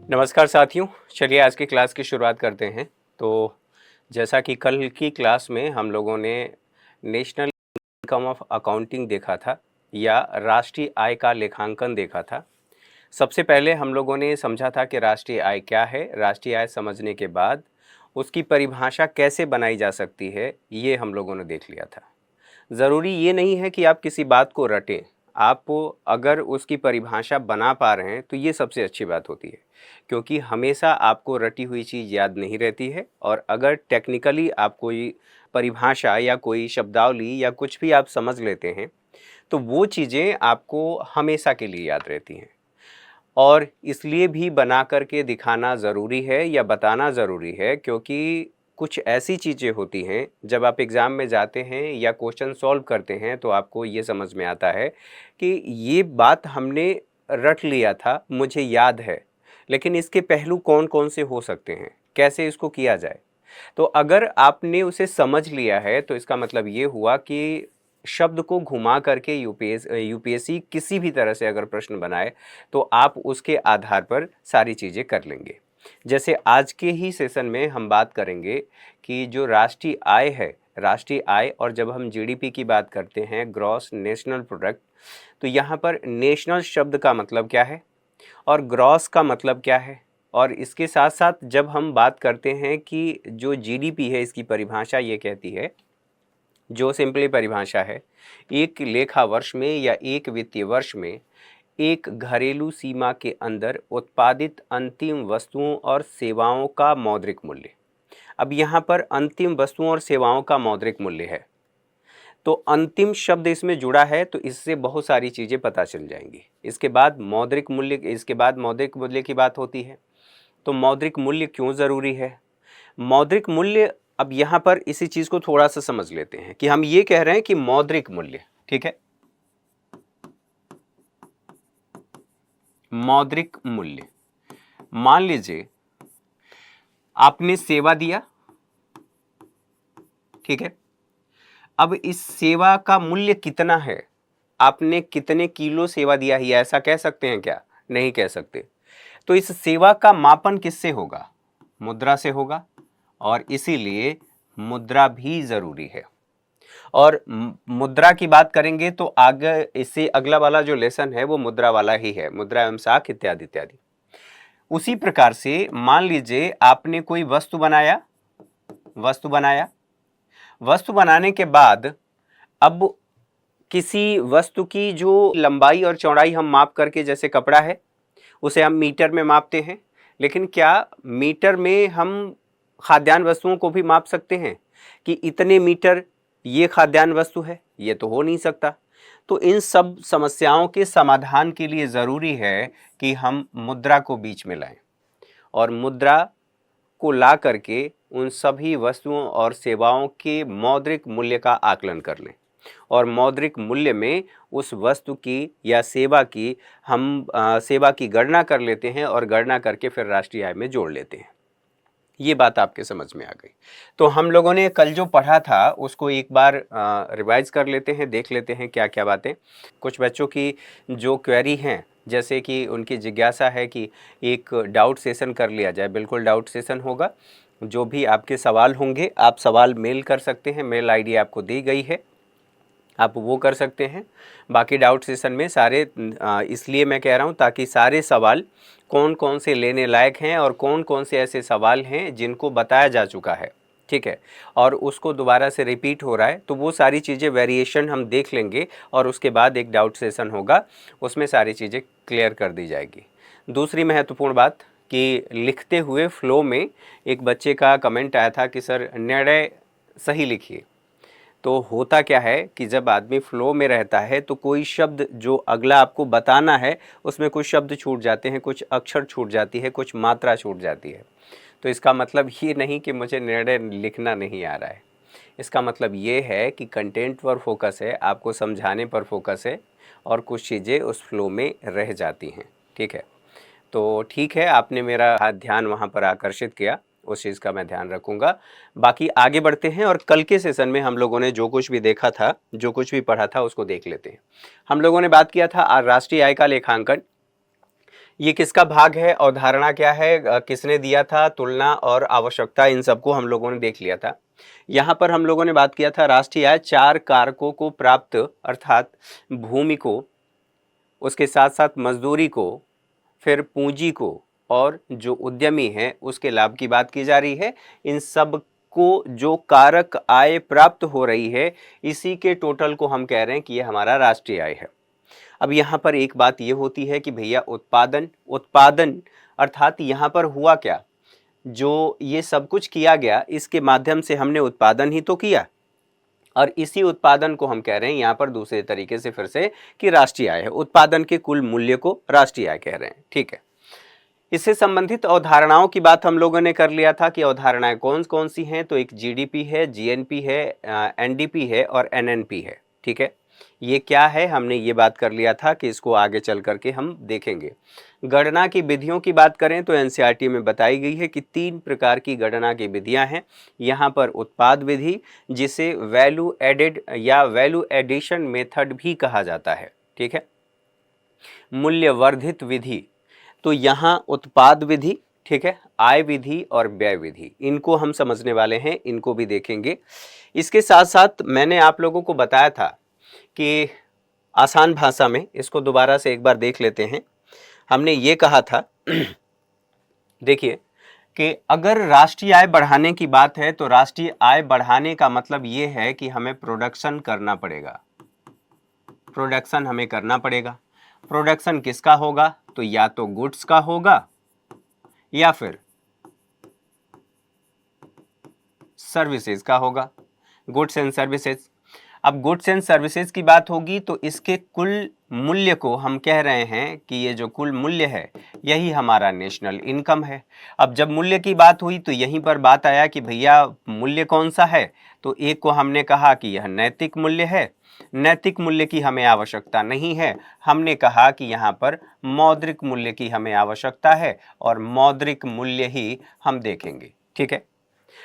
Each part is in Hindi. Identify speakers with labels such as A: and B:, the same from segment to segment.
A: नमस्कार साथियों, चलिए आज की क्लास की शुरुआत करते हैं। तो जैसा कि कल की क्लास में हम लोगों ने नेशनल इनकम ऑफ अकाउंटिंग देखा था या राष्ट्रीय आय का लेखांकन देखा था। सबसे पहले हम लोगों ने समझा था कि राष्ट्रीय आय क्या है। राष्ट्रीय आय समझने के बाद उसकी परिभाषा कैसे बनाई जा सकती है, ये हम लोगों ने देख लिया था। ज़रूरी ये नहीं है कि आप किसी बात को रटें। आप अगर उसकी परिभाषा बना पा रहे हैं तो ये सबसे अच्छी बात होती है, क्योंकि हमेशा आपको रटी हुई चीज़ याद नहीं रहती है। और अगर टेक्निकली आप कोई परिभाषा या कोई शब्दावली या कुछ भी आप समझ लेते हैं तो वो चीज़ें आपको हमेशा के लिए याद रहती हैं। और इसलिए भी बना करके दिखाना ज़रूरी है या बताना ज़रूरी है, क्योंकि कुछ ऐसी चीज़ें होती हैं जब आप एग्ज़ाम में जाते हैं या क्वेश्चन सॉल्व करते हैं तो आपको ये समझ में आता है कि ये बात हमने रट लिया था, मुझे याद है, लेकिन इसके पहलू कौन कौन से हो सकते हैं, कैसे इसको किया जाए। तो अगर आपने उसे समझ लिया है तो इसका मतलब ये हुआ कि शब्द को घुमा करके यूपीएससी किसी भी तरह से अगर प्रश्न बनाए तो आप उसके आधार पर सारी चीज़ें कर लेंगे। जैसे आज के ही सेशन में हम बात करेंगे कि जो राष्ट्रीय आय है, राष्ट्रीय आय, और जब हम जीडीपी की बात करते हैं, ग्रॉस नेशनल प्रोडक्ट, तो यहाँ पर नेशनल शब्द का मतलब क्या है और ग्रॉस का मतलब क्या है। और इसके साथ साथ जब हम बात करते हैं कि जो जीडीपी है, इसकी परिभाषा ये कहती है, जो सिंपली परिभाषा है, एक लेखा वर्ष में या एक वित्तीय वर्ष में एक घरेलू सीमा के अंदर उत्पादित अंतिम वस्तुओं और सेवाओं का मौद्रिक मूल्य। अब यहाँ पर अंतिम वस्तुओं और सेवाओं का मौद्रिक मूल्य है, तो अंतिम शब्द इसमें जुड़ा है तो इससे बहुत सारी चीज़ें पता चल जाएंगी। इसके बाद मौद्रिक मूल्य की बात होती है। तो मौद्रिक मूल्य क्यों ज़रूरी है? मौद्रिक मूल्य, अब यहाँ पर इसी चीज़ को थोड़ा सा समझ लेते हैं कि हम ये कह रहे हैं कि मौद्रिक मूल्य, ठीक है, मौद्रिक मूल्य। मान लीजिए आपने सेवा दिया, ठीक है, अब इस सेवा का मूल्य कितना है, आपने कितने किलो सेवा दिया है, ऐसा कह सकते हैं क्या? नहीं कह सकते। तो इस सेवा का मापन किससे होगा? मुद्रा से होगा, और इसीलिए मुद्रा भी जरूरी है। और मुद्रा की बात करेंगे तो आगे इससे अगला वाला जो लेसन है वो मुद्रा वाला ही है, मुद्रा एवं साख इत्यादि इत्यादि। उसी प्रकार से मान लीजिए आपने कोई वस्तु बनाया, वस्तु बनाने के बाद अब किसी वस्तु की जो लंबाई और चौड़ाई हम माप करके, जैसे कपड़ा है उसे हम मीटर में मापते हैं, लेकिन क्या मीटर में हम खाद्यान्न वस्तुओं को भी माप सकते हैं कि इतने मीटर ये खाद्यान्न वस्तु है? ये तो हो नहीं सकता। तो इन सब समस्याओं के समाधान के लिए ज़रूरी है कि हम मुद्रा को बीच में लाएं और मुद्रा को ला करके उन सभी वस्तुओं और सेवाओं के मौद्रिक मूल्य का आकलन कर लें, और मौद्रिक मूल्य में उस वस्तु की या सेवा की हम सेवा की गणना कर लेते हैं और गणना करके फिर राष्ट्रीय आय में जोड़ लेते हैं। ये बात आपके समझ में आ गई। तो हम लोगों ने कल जो पढ़ा था उसको एक बार रिवाइज कर लेते हैं, देख लेते हैं क्या क्या बातें। कुछ बच्चों की जो क्वेरी हैं, जैसे कि उनकी जिज्ञासा है कि एक डाउट सेशन कर लिया जाए। बिल्कुल डाउट सेशन होगा। जो भी आपके सवाल होंगे आप सवाल मेल कर सकते हैं, मेल आईडी आपको दी गई है, आप वो कर सकते हैं। बाकी डाउट सेशन में सारे इसलिए मैं कह रहा हूँ ताकि सारे सवाल कौन कौन से लेने लायक हैं और कौन कौन से ऐसे सवाल हैं जिनको बताया जा चुका है, ठीक है, और उसको दोबारा से रिपीट हो रहा है, तो वो सारी चीज़ें वेरिएशन हम देख लेंगे और उसके बाद एक डाउट सेशन होगा, उसमें सारी चीज़ें क्लियर कर दी जाएगी। दूसरी महत्वपूर्ण बात कि लिखते हुए फ्लो में एक बच्चे का कमेंट आया था कि सर निर्णय सही लिखिए। तो होता क्या है कि जब आदमी फ्लो में रहता है तो कोई शब्द जो अगला आपको बताना है उसमें कुछ शब्द छूट जाते हैं, कुछ अक्षर छूट जाती है, कुछ मात्रा छूट जाती है। तो इसका मतलब ये नहीं कि मुझे निर्णय लिखना नहीं आ रहा है। इसका मतलब ये है कि कंटेंट पर फोकस है, आपको समझाने पर फोकस है और कुछ चीज़ें उस फ्लो में रह जाती हैं, ठीक है। तो ठीक है, आपने मेरा ध्यान वहाँ पर आकर्षित किया, उस चीज़ का मैं ध्यान रखूँगा। बाकी आगे बढ़ते हैं और कल के सेशन में हम लोगों ने जो कुछ भी देखा था, जो कुछ भी पढ़ा था उसको देख लेते हैं। हम लोगों ने बात किया था राष्ट्रीय आय का लेखांकन, ये किसका भाग है, अवधारणा क्या है, किसने दिया था, तुलना और आवश्यकता, इन सबको हम लोगों ने देख लिया था। यहाँ पर हम लोगों ने बात किया था राष्ट्रीय आय 4 कारकों को प्राप्त, अर्थात भूमि को, उसके साथ साथ मजदूरी को, फिर पूंजी को, और जो उद्यमी है उसके लाभ की बात की जा रही है। इन सब को जो कारक आय प्राप्त हो रही है, इसी के टोटल को हम कह रहे हैं कि ये हमारा राष्ट्रीय आय है। अब यहाँ पर एक बात ये होती है कि भैया उत्पादन, उत्पादन अर्थात यहाँ पर हुआ क्या, जो ये सब कुछ किया गया इसके माध्यम से हमने उत्पादन ही तो किया, और इसी उत्पादन को हम कह रहे हैं यहाँ पर दूसरे तरीके से फिर से कि राष्ट्रीय आय है। उत्पादन के कुल मूल्य को राष्ट्रीय आय कह रहे हैं, ठीक है। इससे संबंधित अवधारणाओं की बात हम लोगों ने कर लिया था कि अवधारणाएं कौन कौन सी हैं, तो एक जीडीपी है, जीएनपी है, एनडीपी है और एनएनपी है, ठीक है। ये क्या है, हमने ये बात कर लिया था कि इसको आगे चल करके हम देखेंगे। गणना की विधियों की बात करें तो एनसीईआरटी में बताई गई है कि 3 प्रकार की गणना की विधियां हैं। यहाँ पर उत्पाद विधि, जिसे वैल्यू एडेड या वैल्यू एडिशन मेथड भी कहा जाता है, ठीक है। मूल्यवर्धित विधि, तो यहाँ उत्पाद विधि, ठीक है, आय विधि और व्यय विधि, इनको हम समझने वाले हैं, इनको भी देखेंगे। इसके साथ साथ मैंने आप लोगों को बताया था कि आसान भाषा में इसको दोबारा से एक बार देख लेते हैं। हमने ये कहा था देखिए कि अगर राष्ट्रीय आय बढ़ाने की बात है तो राष्ट्रीय आय बढ़ाने का मतलब ये है कि हमें प्रोडक्शन करना पड़ेगा, प्रोडक्शन हमें करना पड़ेगा। प्रोडक्शन किसका होगा, तो या तो गुड्स का होगा या फिर सर्विसेज का होगा, गुड्स एंड सर्विसेज। अब गुड्स एंड सर्विसेज की बात होगी तो इसके कुल मूल्य को हम कह रहे हैं कि ये जो कुल मूल्य है यही हमारा नेशनल इनकम है। अब जब मूल्य की बात हुई तो यहीं पर बात आया कि भैया मूल्य कौन सा है, तो एक को हमने कहा कि यह नैतिक मूल्य है, नैतिक मूल्य की हमें आवश्यकता नहीं है, हमने कहा कि यहाँ पर मौद्रिक मूल्य की हमें आवश्यकता है और मौद्रिक मूल्य ही हम देखेंगे, ठीक है।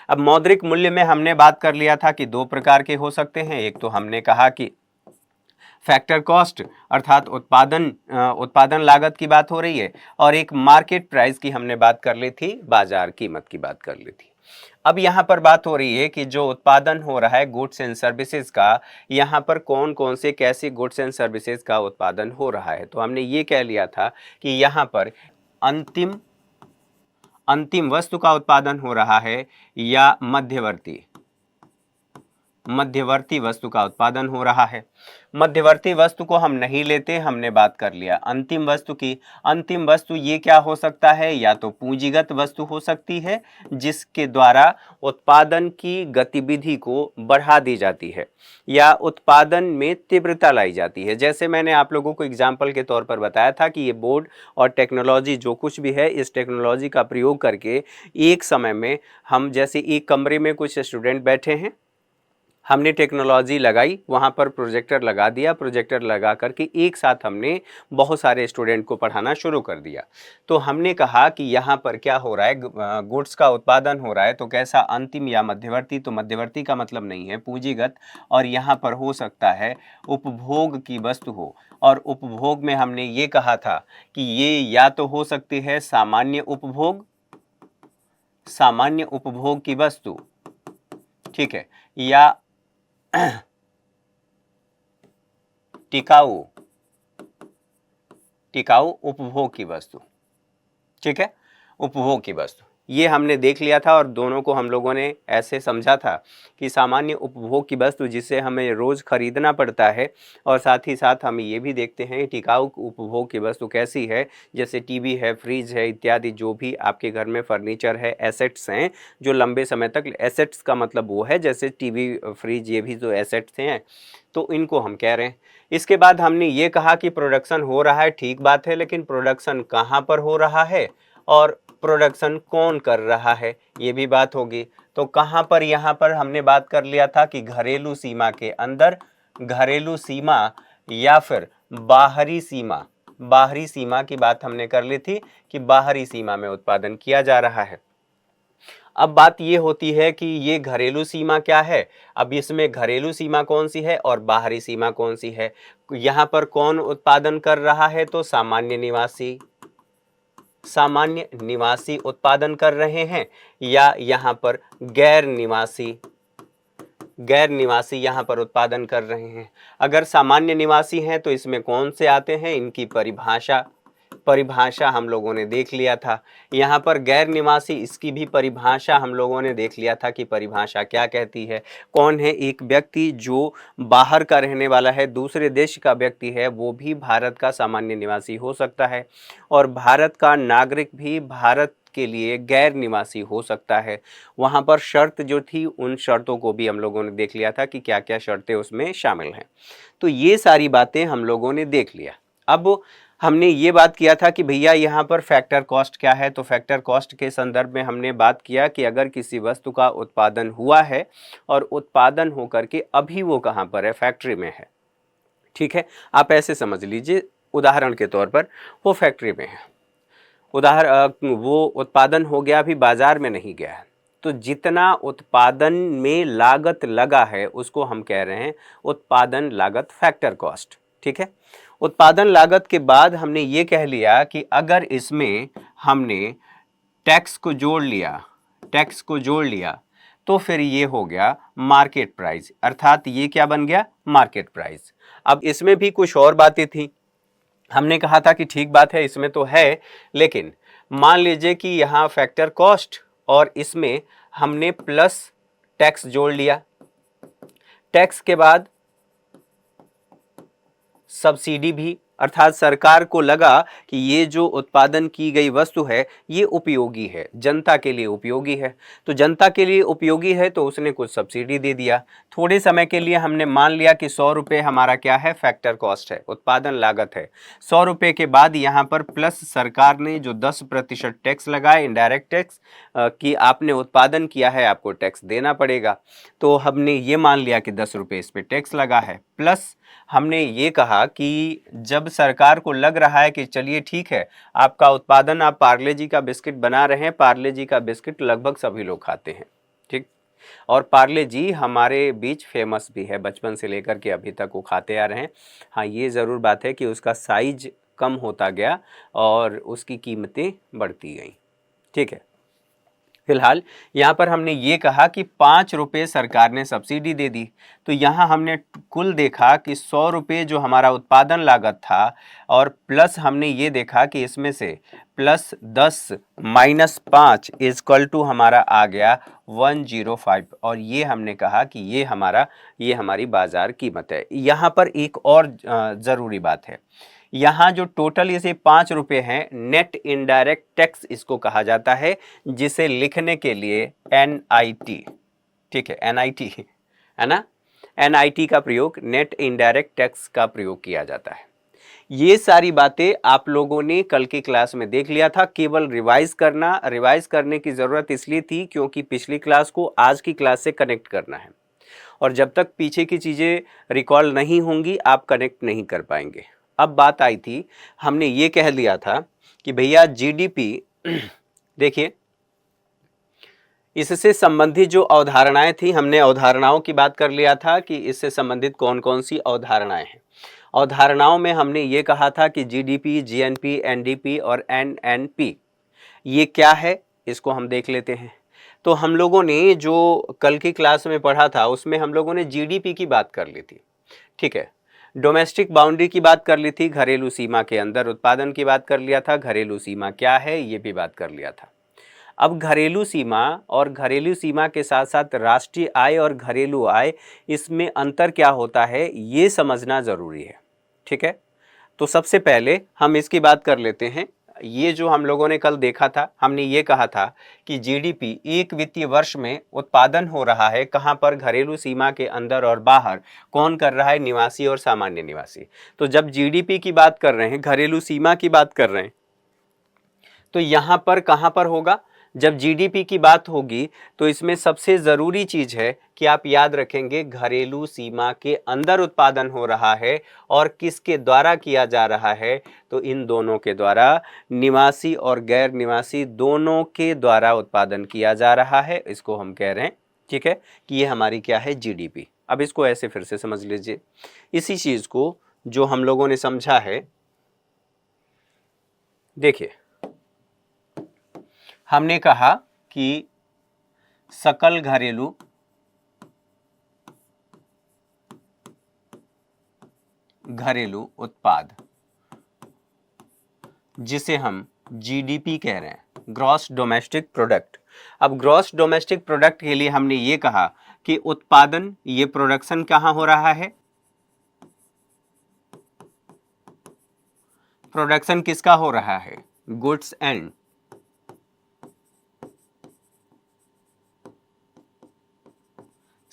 A: अब मौद्रिक मूल्य में हमने बात कर लिया था कि 2 प्रकार के हो सकते हैं। एक तो हमने कहा कि फैक्टर कॉस्ट अर्थात उत्पादन लागत की बात हो रही है, और एक मार्केट प्राइस की हमने बात कर ली थी, बाजार कीमत की बात कर ली थी। अब यहाँ पर बात हो रही है कि जो उत्पादन हो रहा है गुड्स एंड सर्विसेज का, यहाँ पर कौन कौन से कैसे गुड्स एंड सर्विसेज का उत्पादन हो रहा है। तो हमने ये कह लिया था कि यहाँ पर अंतिम वस्तु का उत्पादन हो रहा है या मध्यवर्ती वस्तु का उत्पादन हो रहा है। मध्यवर्ती वस्तु को हम नहीं लेते, हमने बात कर लिया अंतिम वस्तु की। अंतिम वस्तु ये क्या हो सकता है, या तो पूंजीगत वस्तु हो सकती है जिसके द्वारा उत्पादन की गतिविधि को बढ़ा दी जाती है या उत्पादन में तीव्रता लाई जाती है। जैसे मैंने आप लोगों को एग्जाम्पल के तौर पर बताया था कि ये बोर्ड और टेक्नोलॉजी जो कुछ भी है, इस टेक्नोलॉजी का प्रयोग करके एक समय में हम, जैसे एक कमरे में कुछ स्टूडेंट बैठे हैं, हमने टेक्नोलॉजी लगाई, वहाँ पर प्रोजेक्टर लगा दिया, प्रोजेक्टर लगा करके एक साथ हमने बहुत सारे स्टूडेंट को पढ़ाना शुरू कर दिया। तो हमने कहा कि यहाँ पर क्या हो रहा है, गुड्स का उत्पादन हो रहा है, तो कैसा, अंतिम या मध्यवर्ती। तो मध्यवर्ती का मतलब नहीं है पूंजीगत, और यहाँ पर हो सकता है उपभोग की वस्तु हो, और उपभोग में हमने ये कहा था कि ये या तो हो सकती है सामान्य उपभोग की वस्तु, ठीक है, या टिकाऊ उपभोग की वस्तु, ठीक है, उपभोग की वस्तु। ये हमने देख लिया था, और दोनों को हम लोगों ने ऐसे समझा था कि सामान्य उपभोग की वस्तु जिसे हमें रोज़ खरीदना पड़ता है, और साथ ही साथ हम ये भी देखते हैं टिकाऊ उपभोग की वस्तु कैसी है, जैसे टीवी है, फ्रिज है इत्यादि, जो भी आपके घर में फर्नीचर है, एसेट्स हैं जो लंबे समय तक, एसेट्स का मतलब वो है जैसे टीवी, फ्रिज, ये भी जो एसेट्स हैं, तो इनको हम कह रहे हैं। इसके बाद हमने ये कहा कि प्रोडक्शन हो रहा है, ठीक बात है, लेकिन प्रोडक्शन कहाँ पर हो रहा है और प्रोडक्शन कौन कर रहा है, ये भी बात होगी। तो कहाँ पर, यहाँ पर हमने बात कर लिया था कि घरेलू सीमा के अंदर, घरेलू सीमा या फिर बाहरी सीमा की बात हमने कर ली थी कि बाहरी सीमा में उत्पादन किया जा रहा है। अब बात ये होती है कि ये घरेलू सीमा क्या है, अब इसमें घरेलू सीमा कौन सी है और बाहरी सीमा कौन सी है। यहाँ पर कौन उत्पादन कर रहा है, तो सामान्य निवासी, सामान्य निवासी उत्पादन कर रहे हैं या यहाँ पर गैर निवासी यहाँ पर उत्पादन कर रहे हैं। अगर सामान्य निवासी हैं तो इसमें कौन से आते हैं, इनकी परिभाषा हम लोगों ने देख लिया था। यहाँ पर गैर निवासी, इसकी भी परिभाषा हम लोगों ने देख लिया था कि परिभाषा क्या कहती है। कौन है, एक व्यक्ति जो बाहर का रहने वाला है, दूसरे देश का व्यक्ति है, वो भी भारत का सामान्य निवासी हो सकता है। और भारत का नागरिक भी भारत के लिए गैर निवासी हो सकता है। वहाँ पर शर्त जो थी, उन शर्तों को भी हम लोगों ने देख लिया था कि क्या क्या शर्तें उसमें शामिल हैं। तो ये सारी बातें हम लोगों ने देख लिया। अब हमने ये बात किया था कि भैया यहाँ पर फैक्टर कॉस्ट क्या है। तो फैक्टर कॉस्ट के संदर्भ में हमने बात किया कि अगर किसी वस्तु का उत्पादन हुआ है और उत्पादन होकर के अभी वो कहाँ पर है, फैक्ट्री में है। ठीक है, आप ऐसे समझ लीजिए, उदाहरण के तौर पर वो फैक्ट्री में है, वो उत्पादन हो गया, अभी बाजार में नहीं गया है। तो जितना उत्पादन में लागत लगा है उसको हम कह रहे हैं उत्पादन लागत, फैक्टर कॉस्ट। ठीक है, उत्पादन लागत के बाद हमने ये कह लिया कि अगर इसमें हमने टैक्स को जोड़ लिया तो फिर ये हो गया मार्केट प्राइस, अर्थात ये क्या बन गया, मार्केट प्राइस। अब इसमें भी कुछ और बातें थी। हमने कहा था कि ठीक बात है, इसमें तो है, लेकिन मान लीजिए कि यहाँ फैक्टर कॉस्ट और इसमें हमने प्लस टैक्स जोड़ लिया। टैक्स के बाद सब्सिडी भी, अर्थात सरकार को लगा कि ये जो उत्पादन की गई वस्तु है ये उपयोगी है, जनता के लिए उपयोगी है। तो जनता के लिए उपयोगी है तो उसने कुछ सब्सिडी दे दिया। थोड़े समय के लिए हमने मान लिया कि 100 रुपये हमारा क्या है, फैक्टर कॉस्ट है, उत्पादन लागत है। 100 रुपये के बाद यहाँ पर प्लस सरकार ने जो 10% टैक्स लगाए, इनडायरेक्ट टैक्स, कि आपने उत्पादन किया है आपको टैक्स देना पड़ेगा। तो हमने ये मान लिया कि 10 रुपये इस पर टैक्स लगा है। प्लस हमने ये कहा कि जब सरकार को लग रहा है कि चलिए ठीक है, आपका उत्पादन, आप पार्ले जी का बिस्किट बना रहे हैं, पार्ले जी का बिस्किट लगभग सभी लोग खाते हैं, ठीक, और पार्ले जी हमारे बीच फेमस भी है, बचपन से लेकर के अभी तक वो खाते आ रहे हैं। हाँ, ये ज़रूर बात है कि उसका साइज कम होता गया और उसकी कीमतें बढ़ती गई। ठीक है, फिलहाल यहाँ पर हमने ये कहा कि 5 रुपये सरकार ने सब्सिडी दे दी। तो यहाँ हमने कुल देखा कि 100 रुपये जो हमारा उत्पादन लागत था और प्लस हमने ये देखा कि इसमें से प्लस 10 माइनस 5 इजक्वल टू हमारा आ गया 105, और ये हमने कहा कि ये हमारी बाजार कीमत है। यहाँ पर एक और ज़रूरी बात है, यहाँ जो टोटल इसे 5 रुपये हैं, नेट इनडायरेक्ट टैक्स इसको कहा जाता है, जिसे लिखने के लिए NIT, ठीक है, NIT है ना, NIT का प्रयोग, नेट इनडायरेक्ट टैक्स का प्रयोग किया जाता है। ये सारी बातें आप लोगों ने कल की क्लास में देख लिया था। केवल रिवाइज करने की ज़रूरत इसलिए थी क्योंकि पिछली क्लास को आज की क्लास से कनेक्ट करना है, और जब तक पीछे की चीज़ें रिकॉल नहीं होंगी आप कनेक्ट नहीं कर पाएंगे। अब बात आई थी, हमने ये कह लिया था कि भैया GDP, देखिए इससे संबंधित जो अवधारणाएं थी, हमने अवधारणाओं की बात कर लिया था कि इससे संबंधित कौन कौन सी अवधारणाएं हैं। अवधारणाओं में हमने ये कहा था कि GDP, GNP, NDP और NNP ये क्या है, इसको हम देख लेते हैं। तो हम लोगों ने जो कल की क्लास में पढ़ा था उसमें हम लोगों ने GDP की बात कर ली थी, ठीक है, डोमेस्टिक बाउंड्री की बात कर ली थी, घरेलू सीमा के अंदर उत्पादन की बात कर लिया था, घरेलू सीमा क्या है ये भी बात कर लिया था। अब घरेलू सीमा और घरेलू सीमा के साथ साथ राष्ट्रीय आय और घरेलू आय, इसमें अंतर क्या होता है ये समझना ज़रूरी है। ठीक है, तो सबसे पहले हम इसकी बात कर लेते हैं। ये जो हम लोगों ने कल देखा था, हमने ये कहा था कि GDP एक वित्तीय वर्ष में उत्पादन हो रहा है कहाँ पर, घरेलू सीमा के अंदर और बाहर। कौन कर रहा है, निवासी और सामान्य निवासी। तो जब GDP की बात कर रहे हैं, घरेलू सीमा की बात कर रहे हैं, तो यहाँ पर कहाँ पर होगा, जब GDP की बात होगी तो इसमें सबसे ज़रूरी चीज़ है कि आप याद रखेंगे घरेलू सीमा के अंदर उत्पादन हो रहा है और किसके द्वारा किया जा रहा है, तो इन दोनों के द्वारा, निवासी और गैर निवासी दोनों के द्वारा उत्पादन किया जा रहा है। इसको हम कह रहे हैं, ठीक है, कि ये हमारी क्या है, GDP। अब इसको ऐसे फिर से समझ लीजिए, इसी चीज़ को जो हम लोगों ने समझा है, देखिए हमने कहा कि सकल घरेलू उत्पाद, जिसे हम जीडीपी कह रहे हैं, ग्रॉस डोमेस्टिक प्रोडक्ट। अब ग्रॉस डोमेस्टिक प्रोडक्ट के लिए हमने ये कहा कि उत्पादन, ये प्रोडक्शन कहाँ हो रहा है, प्रोडक्शन किसका हो रहा है, गुड्स एंड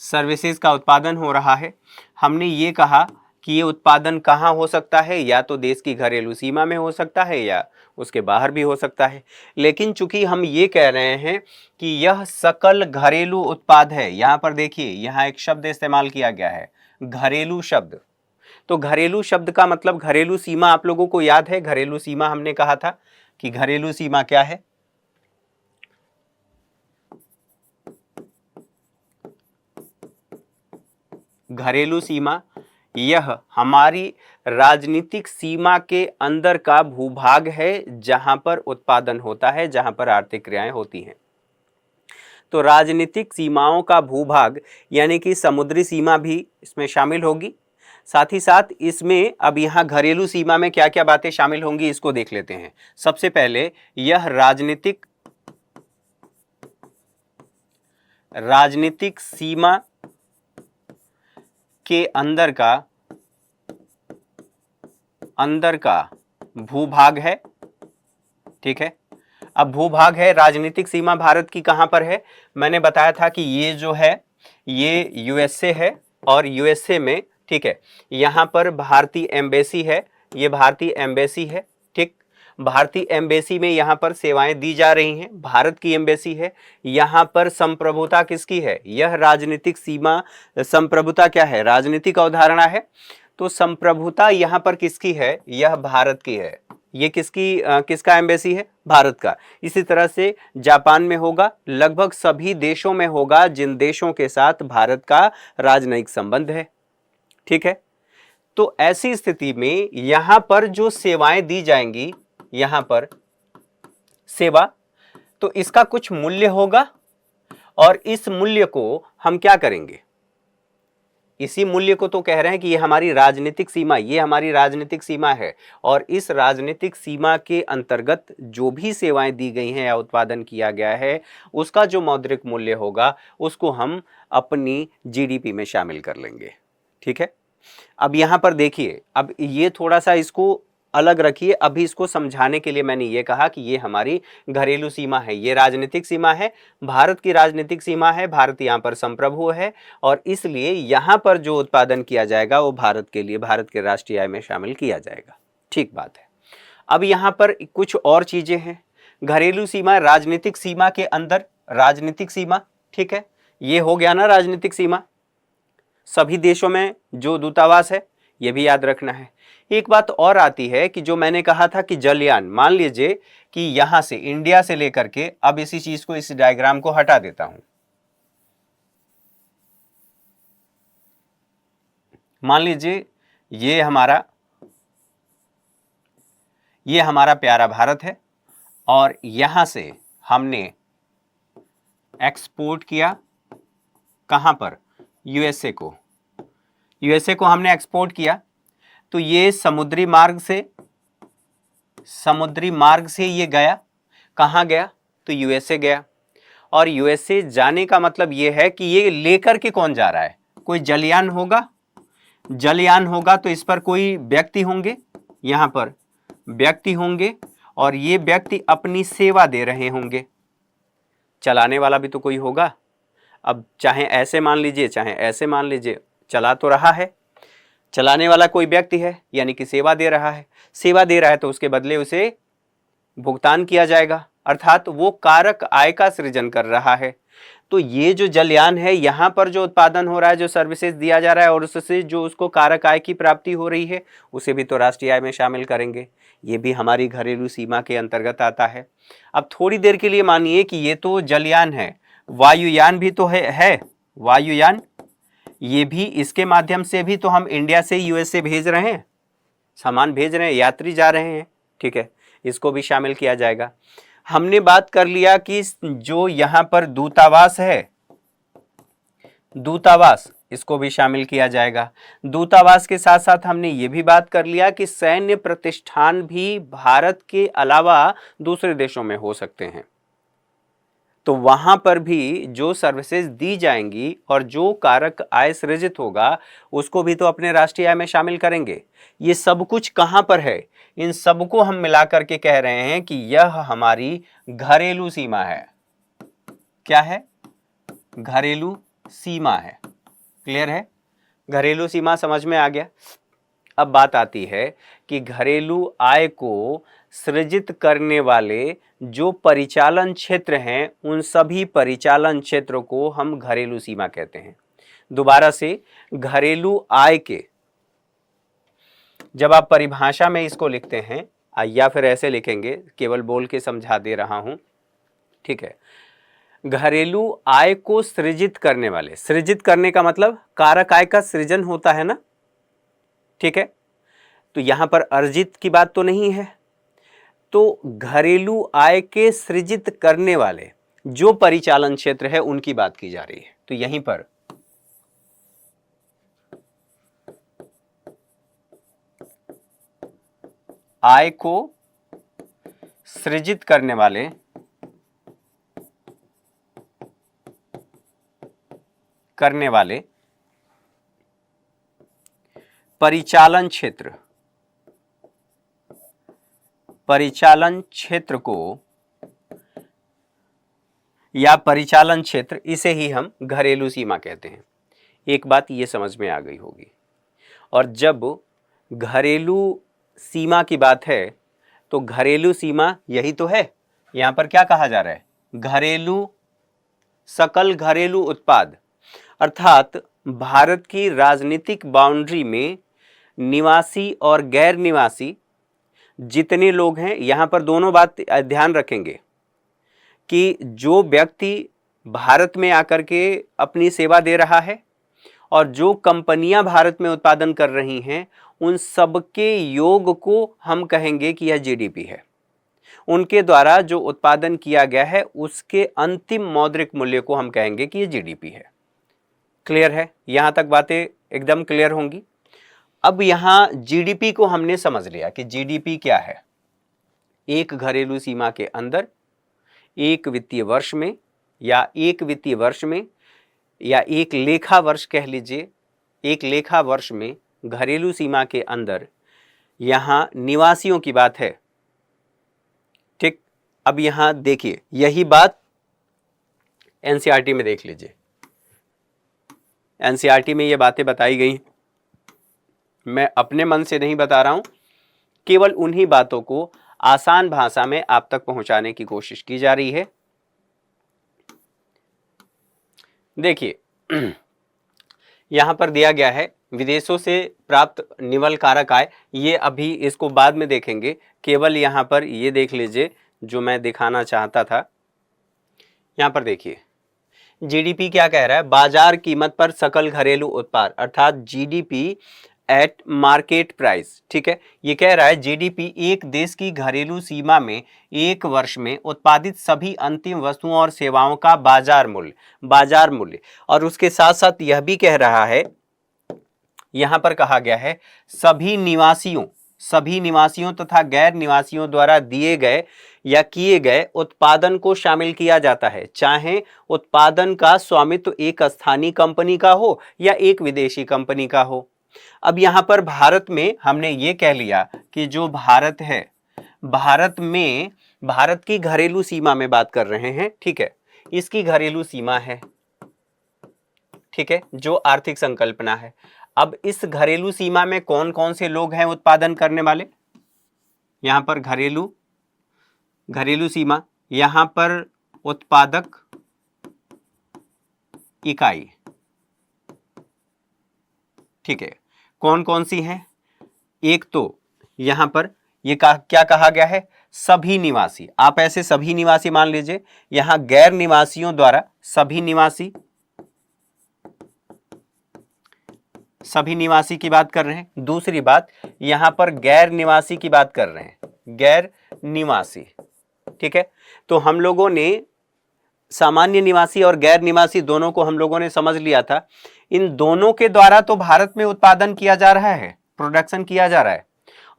A: सर्विसेज का उत्पादन हो रहा है। हमने ये कहा कि ये उत्पादन कहाँ हो सकता है, या तो देश की घरेलू सीमा में हो सकता है या उसके बाहर भी हो सकता है। लेकिन चूंकि हम ये कह रहे हैं कि यह सकल घरेलू उत्पाद है, यहाँ पर देखिए यहाँ एक शब्द इस्तेमाल किया गया है, घरेलू शब्द। तो घरेलू शब्द का मतलब घरेलू सीमा आप लोगों को याद है, घरेलू सीमा हमने कहा था कि घरेलू सीमा क्या है, घरेलू सीमा यह हमारी राजनीतिक सीमा के अंदर का भूभाग है जहां पर उत्पादन होता है, जहां पर आर्थिक क्रियाएं होती हैं। तो राजनीतिक सीमाओं का भूभाग यानी कि समुद्री सीमा भी इसमें शामिल होगी। साथ ही साथ इसमें अब यहाँ घरेलू सीमा में क्या क्या बातें शामिल होंगी इसको देख लेते हैं। सबसे पहले यह राजनीतिक सीमा के अंदर का भूभाग है, ठीक है। अब भूभाग है, राजनीतिक सीमा भारत की कहां पर है, मैंने बताया था कि ये जो है ये यूएसए है, और यूएसए में, ठीक है, यहां पर भारतीय एम्बेसी है, ये भारतीय एम्बेसी है, ठीक। भारतीय एम्बेसी में यहां पर सेवाएं दी जा रही हैं, भारत की एम्बेसी है। यहां पर संप्रभुता किसकी है, यह राजनीतिक सीमा, संप्रभुता क्या है, राजनीतिक अवधारणा है। तो संप्रभुता यहां पर किसकी है, यह भारत की है। ये किसका एम्बेसी है, भारत का। इसी तरह से जापान में होगा, लगभग सभी देशों में होगा जिन देशों के साथ भारत का राजनयिक संबंध है, ठीक है। तो ऐसी स्थिति में यहां पर जो सेवाएं दी जाएंगी, यहां पर सेवा, तो इसका कुछ मूल्य होगा, और इस मूल्य को हम क्या करेंगे, इसी मूल्य को तो कह रहे हैं कि ये हमारी राजनीतिक सीमा, ये हमारी राजनीतिक सीमा है, और इस राजनीतिक सीमा के अंतर्गत जो भी सेवाएं दी गई हैं या उत्पादन किया गया है, उसका जो मौद्रिक मूल्य होगा उसको हम अपनी जीडीपी में शामिल कर लेंगे, ठीक है। अब यहां पर देखिए, अब ये थोड़ा सा इसको अलग रखिए, अभी इसको समझाने के लिए मैंने ये कहा कि ये हमारी घरेलू सीमा है, ये राजनीतिक सीमा है, भारत की राजनीतिक सीमा है, भारत यहाँ पर संप्रभु है, और इसलिए यहाँ पर जो उत्पादन किया जाएगा वो भारत के लिए, भारत के राष्ट्रीय आय में शामिल किया जाएगा, ठीक बात है। अब यहाँ पर कुछ और चीजें हैं, घरेलू सीमा, राजनीतिक सीमा के अंदर राजनीतिक सीमा, ठीक है, ये हो गया ना राजनीतिक सीमा, सभी देशों में जो दूतावास है, ये भी याद रखना है। एक बात और आती है कि जो मैंने कहा था कि जलयान, मान लीजिए कि यहां से इंडिया से लेकर के, अब इसी चीज को, इस डायग्राम को हटा देता हूं, मान लीजिए ये हमारा प्यारा भारत है, और यहां से हमने एक्सपोर्ट किया कहां पर, यूएसए को हमने एक्सपोर्ट किया। तो ये समुद्री मार्ग से ये गया, कहां गया, तो यूएसए गया। और यूएसए जाने का मतलब ये है कि ये लेकर के कौन जा रहा है, कोई जलयान होगा, तो इस पर कोई व्यक्ति होंगे, यहां पर व्यक्ति होंगे, और ये व्यक्ति अपनी सेवा दे रहे होंगे, चलाने वाला भी तो कोई होगा। अब चाहे ऐसे मान लीजिए चाहे ऐसे मान लीजिए, चला तो रहा है, चलाने वाला कोई व्यक्ति है, यानी कि सेवा दे रहा है, तो उसके बदले उसे भुगतान किया जाएगा, अर्थात वो कारक आय का सृजन कर रहा है। तो ये जो जलयान है, यहाँ पर जो उत्पादन हो रहा है, जो सर्विसेज दिया जा रहा है, और उससे जो उसको कारक आय की प्राप्ति हो रही है, उसे भी तो राष्ट्रीय आय में शामिल करेंगे, ये भी हमारी घरेलू सीमा के अंतर्गत आता है। अब थोड़ी देर के लिए मानिए कि ये तो जलयान है, वायुयान भी तो है वायुयान, ये भी, इसके माध्यम से भी तो हम इंडिया से यूएसए भेज रहे हैं, सामान भेज रहे हैं, यात्री जा रहे हैं, ठीक है, इसको भी शामिल किया जाएगा। हमने बात कर लिया कि जो यहां पर दूतावास है, दूतावास इसको भी शामिल किया जाएगा। दूतावास के साथ साथ हमने ये भी बात कर लिया कि सैन्य प्रतिष्ठान भी भारत के अलावा दूसरे देशों में हो सकते हैं, तो वहां पर भी जो सर्विसेज दी जाएंगी और जो कारक आय सृजित होगा उसको भी तो अपने राष्ट्रीय आय में शामिल करेंगे। ये सब कुछ कहां पर है? इन सबको हम मिलाकर के कह रहे हैं कि यह हमारी घरेलू सीमा है। क्या है? घरेलू सीमा है। क्लियर है? घरेलू सीमा समझ में आ गया। अब बात आती है कि घरेलू आय को सृजित करने वाले जो परिचालन क्षेत्र हैं उन सभी परिचालन क्षेत्रों को हम घरेलू सीमा कहते हैं। दोबारा से, घरेलू आय के जब आप परिभाषा में इसको लिखते हैं या फिर ऐसे लिखेंगे, केवल बोल के समझा दे रहा हूं, ठीक है। घरेलू आय को सृजित करने वाले, सृजित करने का मतलब कारक आय का सृजन होता है ना, ठीक है। तो यहां पर अर्जित की बात तो नहीं है, तो घरेलू आय के सृजित करने वाले जो परिचालन क्षेत्र है उनकी बात की जा रही है। तो यहीं पर आय को सृजित करने वाले परिचालन क्षेत्र को या परिचालन क्षेत्र, इसे ही हम घरेलू सीमा कहते हैं। एक बात ये समझ में आ गई होगी। और जब घरेलू सीमा की बात है तो घरेलू सीमा यही तो है। यहां पर क्या कहा जा रहा है? घरेलू, सकल घरेलू उत्पाद, अर्थात भारत की राजनीतिक बाउंड्री में निवासी और गैर निवासी जितने लोग हैं, यहां पर दोनों बात ध्यान रखेंगे कि जो व्यक्ति भारत में आकर के अपनी सेवा दे रहा है और जो कंपनियां भारत में उत्पादन कर रही हैं, उन सबके योग को हम कहेंगे कि यह जीडीपी है। उनके द्वारा जो उत्पादन किया गया है उसके अंतिम मौद्रिक मूल्य को हम कहेंगे कि यह जीडीपी है। क्लियर है? यहां तक बातें एकदम क्लियर होंगी। अब यहां जीडीपी को हमने समझ लिया कि जीडीपी क्या है। एक घरेलू सीमा के अंदर एक वित्तीय वर्ष में या एक लेखा वर्ष कह लीजिए, एक लेखा वर्ष में घरेलू सीमा के अंदर यहां निवासियों की बात है। ठीक, अब यहां देखिए, यही बात एनसीईआरटी में देख लीजिए। एनसीईआरटी में ये बातें बताई गई, मैं अपने मन से नहीं बता रहा हूं, केवल उन्हीं बातों को आसान भाषा में आप तक पहुंचाने की कोशिश की जा रही है। देखिए, यहां पर दिया गया है विदेशों से प्राप्त निवल कारक आय। ये अभी इसको बाद में देखेंगे, केवल यहां पर ये देख लीजिए जो मैं दिखाना चाहता था। यहां पर देखिए, जीडीपी क्या कह रहा है? बाजार कीमत पर सकल घरेलू उत्पाद, अर्थात जीडीपी एट मार्केट प्राइस। ठीक है, ये कह रहा है जीडीपी एक देश की घरेलू सीमा में एक वर्ष में उत्पादित सभी अंतिम वस्तुओं और सेवाओं का बाजार मूल्य। और उसके साथ साथ यह भी कह रहा है, यहां पर कहा गया है सभी निवासियों तथा गैर निवासियों द्वारा दिए गए या किए गए उत्पादन को शामिल किया जाता है, चाहे उत्पादन का स्वामित्व एक स्थानीय कंपनी का हो या एक विदेशी कंपनी का हो। अब यहां पर भारत में हमने ये कह लिया कि जो भारत है, भारत की घरेलू सीमा में बात कर रहे हैं। ठीक है, इसकी घरेलू सीमा है, ठीक है, जो आर्थिक संकल्पना है। अब इस घरेलू सीमा में कौन कौन से लोग हैं उत्पादन करने वाले? यहां पर घरेलू सीमा, यहां पर उत्पादक इकाई, ठीक है, कौन कौन सी हैं? एक तो यहां पर ये क्या कहा गया है? सभी निवासी। आप ऐसे सभी निवासी मान लीजिए, यहां गैर निवासियों द्वारा सभी निवासी की बात कर रहे हैं। दूसरी बात, यहां पर गैर निवासी की बात कर रहे हैं, गैर निवासी। ठीक है, तो हम लोगों ने सामान्य निवासी और गैर निवासी दोनों को हम लोगों ने समझ लिया था। इन दोनों के द्वारा तो भारत में उत्पादन किया जा रहा है, प्रोडक्शन किया जा रहा है,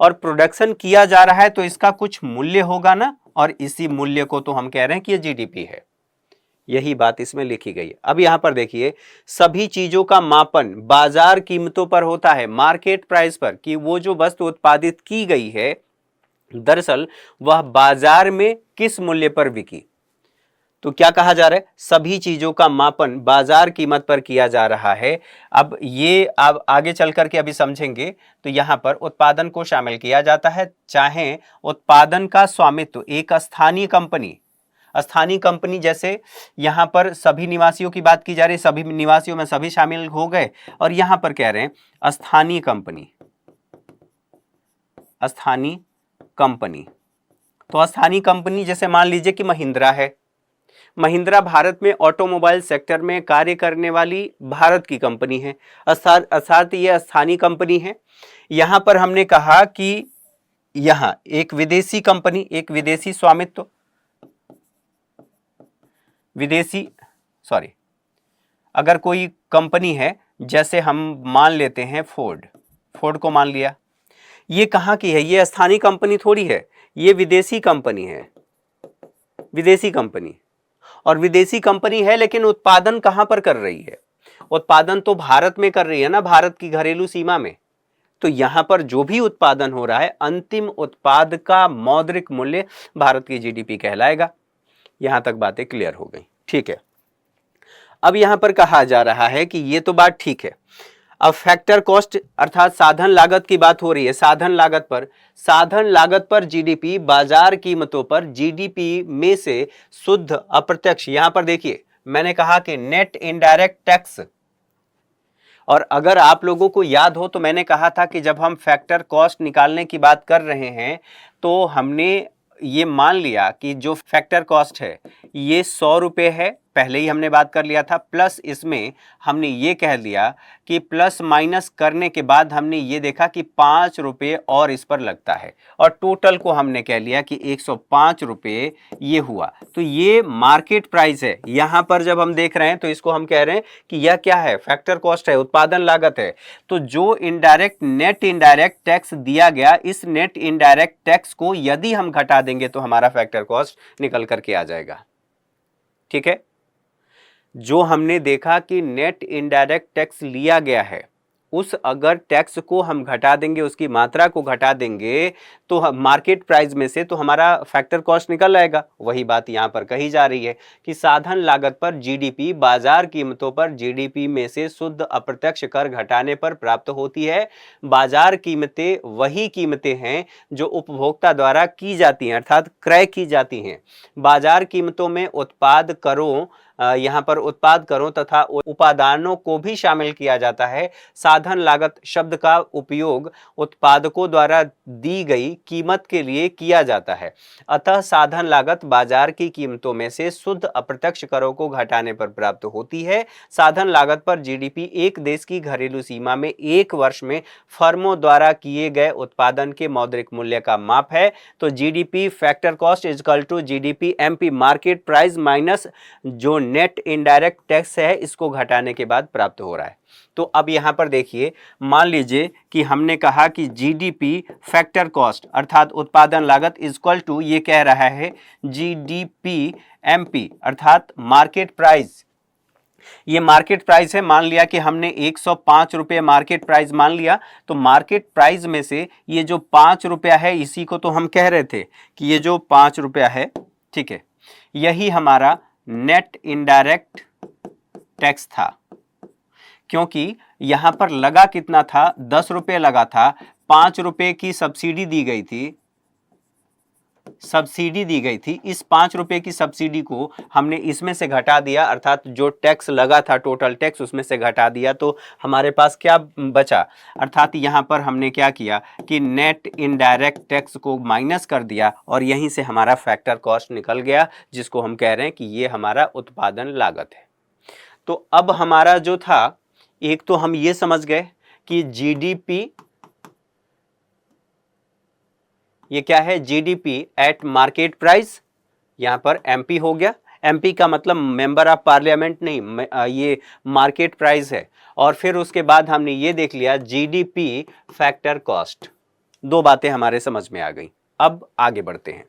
A: और प्रोडक्शन किया जा रहा है तो इसका कुछ मूल्य होगा ना, और इसी मूल्य को तो हम कह रहे हैं कि ये जीडीपी है। यही बात इसमें लिखी गई है। अब यहां पर देखिए, सभी चीजों का मापन बाजार कीमतों पर होता है, मार्केट प्राइस पर, कि वो जो वस्तु उत्पादित की गई है दरअसल वह बाजार में किस मूल्य पर बिकी। तो क्या कहा जा रहा है, सभी चीजों का मापन बाजार कीमत पर किया जा रहा है। अब ये अब आगे चल करके अभी समझेंगे। तो यहां पर उत्पादन को शामिल किया जाता है, चाहे उत्पादन का स्वामित्व एक स्थानीय कंपनी जैसे यहां पर सभी निवासियों की बात की जा रही है, सभी निवासियों में सभी शामिल हो गए, और यहां पर कह रहे हैं स्थानीय कंपनी। तो स्थानीय कंपनी जैसे मान लीजिए कि महिंद्रा है। महिंद्रा भारत में ऑटोमोबाइल सेक्टर में कार्य करने वाली भारत की कंपनी है, अर्थात यह स्थानीय कंपनी है। यहां पर हमने कहा कि यहां एक विदेशी कंपनी, एक विदेशी स्वामित्व, अगर कोई कंपनी है, जैसे हम मान लेते हैं फोर्ड को मान लिया, ये कहां की है, ये स्थानीय कंपनी थोड़ी है, ये विदेशी कंपनी है, और विदेशी कंपनी है लेकिन उत्पादन कहां पर कर रही है, उत्पादन तो भारत में कर रही है ना, भारत की घरेलू सीमा में। तो यहां पर जो भी उत्पादन हो रहा है, अंतिम उत्पाद का मौद्रिक मूल्य भारत की जीडीपी कहलाएगा। यहां तक बातें क्लियर हो गई, ठीक है। अब यहां पर कहा जा रहा है कि ये तो बात ठीक है, अब फैक्टर कॉस्ट अर्थात साधन लागत की बात हो रही है। साधन लागत पर जीडीपी, बाजार कीमतों पर जीडीपी में से शुद्ध अप्रत्यक्ष, यहां पर देखिए मैंने कहा कि नेट इनडायरेक्ट टैक्स, और अगर आप लोगों को याद हो तो मैंने कहा था कि जब हम फैक्टर कॉस्ट निकालने की बात कर रहे हैं तो हमने ये मान लिया कि जो फैक्टर कॉस्ट है ये 100 रुपये है, पहले ही हमने बात कर लिया था, प्लस इसमें हमने ये कह दिया कि प्लस माइनस करने के बाद हमने ये देखा कि 5 रुपये और इस पर लगता है, और टोटल को हमने कह लिया कि 105 रुपये ये हुआ। तो ये मार्केट प्राइस है। यहां पर जब हम देख रहे हैं तो इसको हम कह रहे हैं कि यह क्या है, फैक्टर कॉस्ट है, उत्पादन लागत है। तो जो नेट इनडायरेक्ट टैक्स दिया गया, इस नेट इनडायरेक्ट टैक्स को यदि हम घटा देंगे तो हमारा फैक्टर कॉस्ट निकल करके आ जाएगा, ठीक है। जो हमने देखा कि नेट इनडायरेक्ट टैक्स लिया गया है, उस अगर टैक्स को हम घटा देंगे, उसकी मात्रा को घटा देंगे तो मार्केट प्राइस में से तो हमारा फैक्टर कॉस्ट निकल आएगा। वही बात यहां पर कही जा रही है कि साधन लागत पर जीडीपी, बाजार कीमतों पर जीडीपी में से शुद्ध अप्रत्यक्ष कर घटाने पर प्राप्त होती है। बाजार कीमतें वही कीमतें हैं जो उपभोक्ता द्वारा की जाती हैं, अर्थात क्रय की जाती हैं। बाजार कीमतों में उत्पाद करों, यहां पर उत्पाद करों तथा उपादानों को भी शामिल किया जाता है। साधन लागत शब्द का उपयोग उत्पादकों द्वारा दी गई कीमत के लिए किया जाता है। अतः साधन लागत बाजार की कीमतों में से शुद्ध अप्रत्यक्ष करों को घटाने पर प्राप्त होती है। साधन लागत पर जीडीपी एक देश की घरेलू सीमा में एक वर्ष में फर्मों द्वारा किए गए उत्पादन के मौद्रिक मूल्य का माप है। तो GDP factor cost is equal to GDP MP market price minus जो नेट इनडायरेक्ट टैक्स है, इसको घटाने के बाद प्राप्त हो रहा है। तो अब यहां पर देखिए, मान लीजिए कि हमने कहा कि जीडीपी फैक्टर कॉस्ट अर्थात उत्पादन लागत इक्वल टू, ये कह रहा है जीडीपी एमपी अर्थात मार्केट प्राइस। ये मार्केट प्राइस है, मान लिया कि हमने 105 रुपये मार्केट प्राइस मान लिया। तो मार्केट प्राइस में से ये जो 5 रुपया है, इसी को तो हम कह रहे थे कि ये जो 5 रुपया है, ठीक है, यही हमारा नेट इनडायरेक्ट टैक्स था। क्योंकि यहां पर लगा कितना था, 10 रुपये लगा था, 5 रुपये की सब्सिडी दी गई थी। इस 5 रुपये की सब्सिडी को हमने इसमें से घटा दिया, अर्थात जो टैक्स लगा था, टोटल टैक्स, उसमें से घटा दिया। तो हमारे पास क्या बचा, अर्थात यहां पर हमने क्या किया कि नेट इनडायरेक्ट टैक्स को माइनस कर दिया, और यहीं से हमारा फैक्टर कॉस्ट निकल गया, जिसको हम कह रहे हैं कि ये हमारा उत्पादन लागत है। तो अब हमारा जो था, एक तो हम ये समझ गए कि जीडीपी, ये क्या है, जीडीपी एट मार्केट प्राइस, यहाँ पर एमपी हो गया, एमपी का मतलब मेंबर ऑफ पार्लियामेंट नहीं, ये मार्केट प्राइस है। और फिर उसके बाद हमने ये देख लिया जीडीपी फैक्टर कॉस्ट। दो बातें हमारे समझ में आ गई। अब आगे बढ़ते हैं।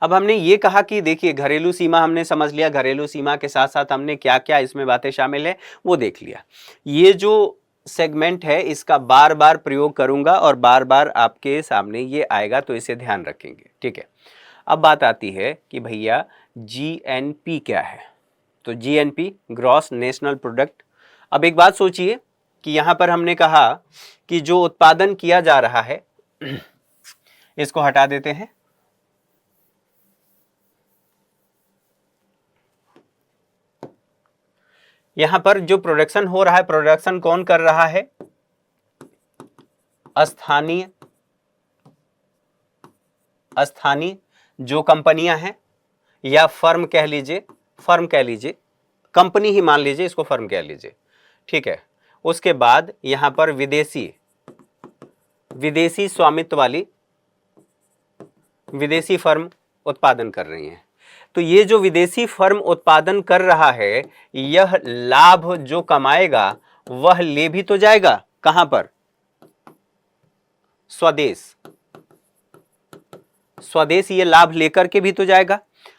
A: अब हमने ये कहा कि देखिए घरेलू सीमा हमने समझ लिया, घरेलू सीमा के साथ साथ हमने क्या क्या इसमें बातें शामिल है वो देख लिया। ये जो सेगमेंट है इसका बार बार प्रयोग करूंगा और बार बार आपके सामने ये आएगा, तो इसे ध्यान रखेंगे, ठीक है। अब बात आती है कि भैया जीएनपी क्या है। तो जीएनपी ग्रॉस नेशनल प्रोडक्ट। अब एक बात सोचिए कि यहां पर हमने कहा कि जो उत्पादन किया जा रहा है इसको हटा देते हैं। यहां पर जो प्रोडक्शन हो रहा है, प्रोडक्शन कौन कर रहा है? स्थानीय जो कंपनियां हैं या फर्म कह लीजिए, कंपनी ही मान लीजिए, इसको फर्म कह लीजिए, ठीक है। उसके बाद यहां पर विदेशी स्वामित्व वाली विदेशी फर्म उत्पादन कर रही हैं। तो ये जो विदेशी फर्म उत्पादन कर रहा है, यह लाभ जो कमाएगा वह ले भी तो जाएगा कहां पर? स्वदेश ये लाभ लेकर के भी तो जाएगा।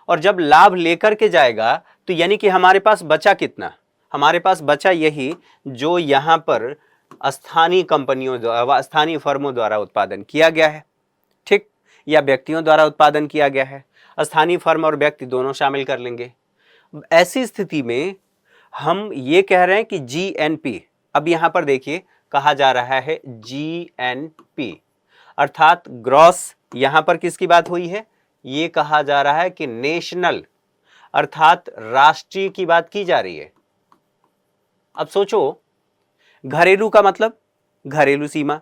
A: और जब लाभ लेकर के जाएगा तो यानी कि हमारे पास बचा कितना? हमारे पास बचा यही जो यहां पर स्थानीय कंपनियों द्वारा, स्थानीय फर्मों द्वारा उत्पादन किया गया है, ठीक, या व्यक्तियों द्वारा उत्पादन किया गया है। स्थानीय फर्म और व्यक्ति दोनों शामिल कर लेंगे। ऐसी स्थिति में हम ये कह रहे हैं कि जीएनपी, अब यहां पर देखिए कहा जा रहा है जीएनपी अर्थात ग्रॉस, यहां पर किसकी बात हुई है? ये कहा जा रहा है कि नेशनल अर्थात राष्ट्रीय की बात की जा रही है। अब सोचो, घरेलू का मतलब घरेलू सीमा,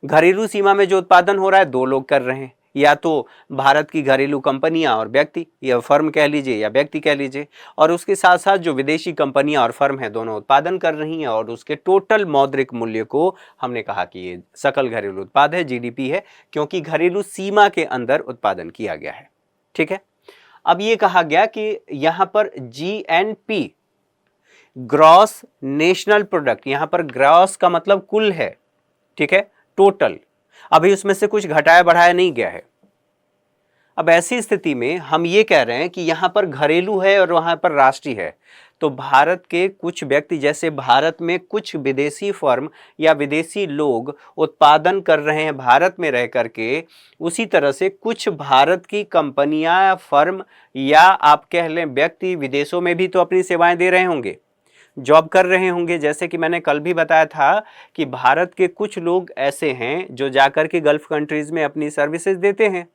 A: घरेलू सीमा में जो उत्पादन हो रहा है दो लोग कर रहे हैं, या तो भारत की घरेलू कंपनियां और व्यक्ति, या फर्म कह लीजिए या व्यक्ति कह लीजिए, और उसके साथ साथ जो विदेशी कंपनियां और फर्म हैं दोनों उत्पादन कर रही हैं, और उसके टोटल मौद्रिक मूल्य को हमने कहा कि ये सकल घरेलू उत्पाद है, जीडीपी है, क्योंकि घरेलू सीमा के अंदर उत्पादन किया गया है, ठीक है। अब ये कहा गया कि यहां पर जीएनपी ग्रॉस नेशनल प्रोडक्ट, यहां पर ग्रॉस का मतलब कुल है, ठीक है, टोटल, अभी उसमें से कुछ घटाया बढ़ाया नहीं गया है। अब ऐसी स्थिति में हम ये कह रहे हैं कि यहां पर घरेलू है और वहां पर राष्ट्रीय है, तो भारत के कुछ व्यक्ति, जैसे भारत में कुछ विदेशी फर्म या विदेशी लोग उत्पादन कर रहे हैं भारत में रह करके, उसी तरह से कुछ भारत की कंपनियां, फर्म या आप कह लें व्यक्ति विदेशों में भी तो अपनी सेवाएं दे रहे होंगे, जॉब कर रहे होंगे। जैसे कि मैंने कल भी बताया था कि भारत के कुछ लोग ऐसे हैं जो जाकर के गल्फ कंट्रीज में अपनी सर्विसेज देते हैं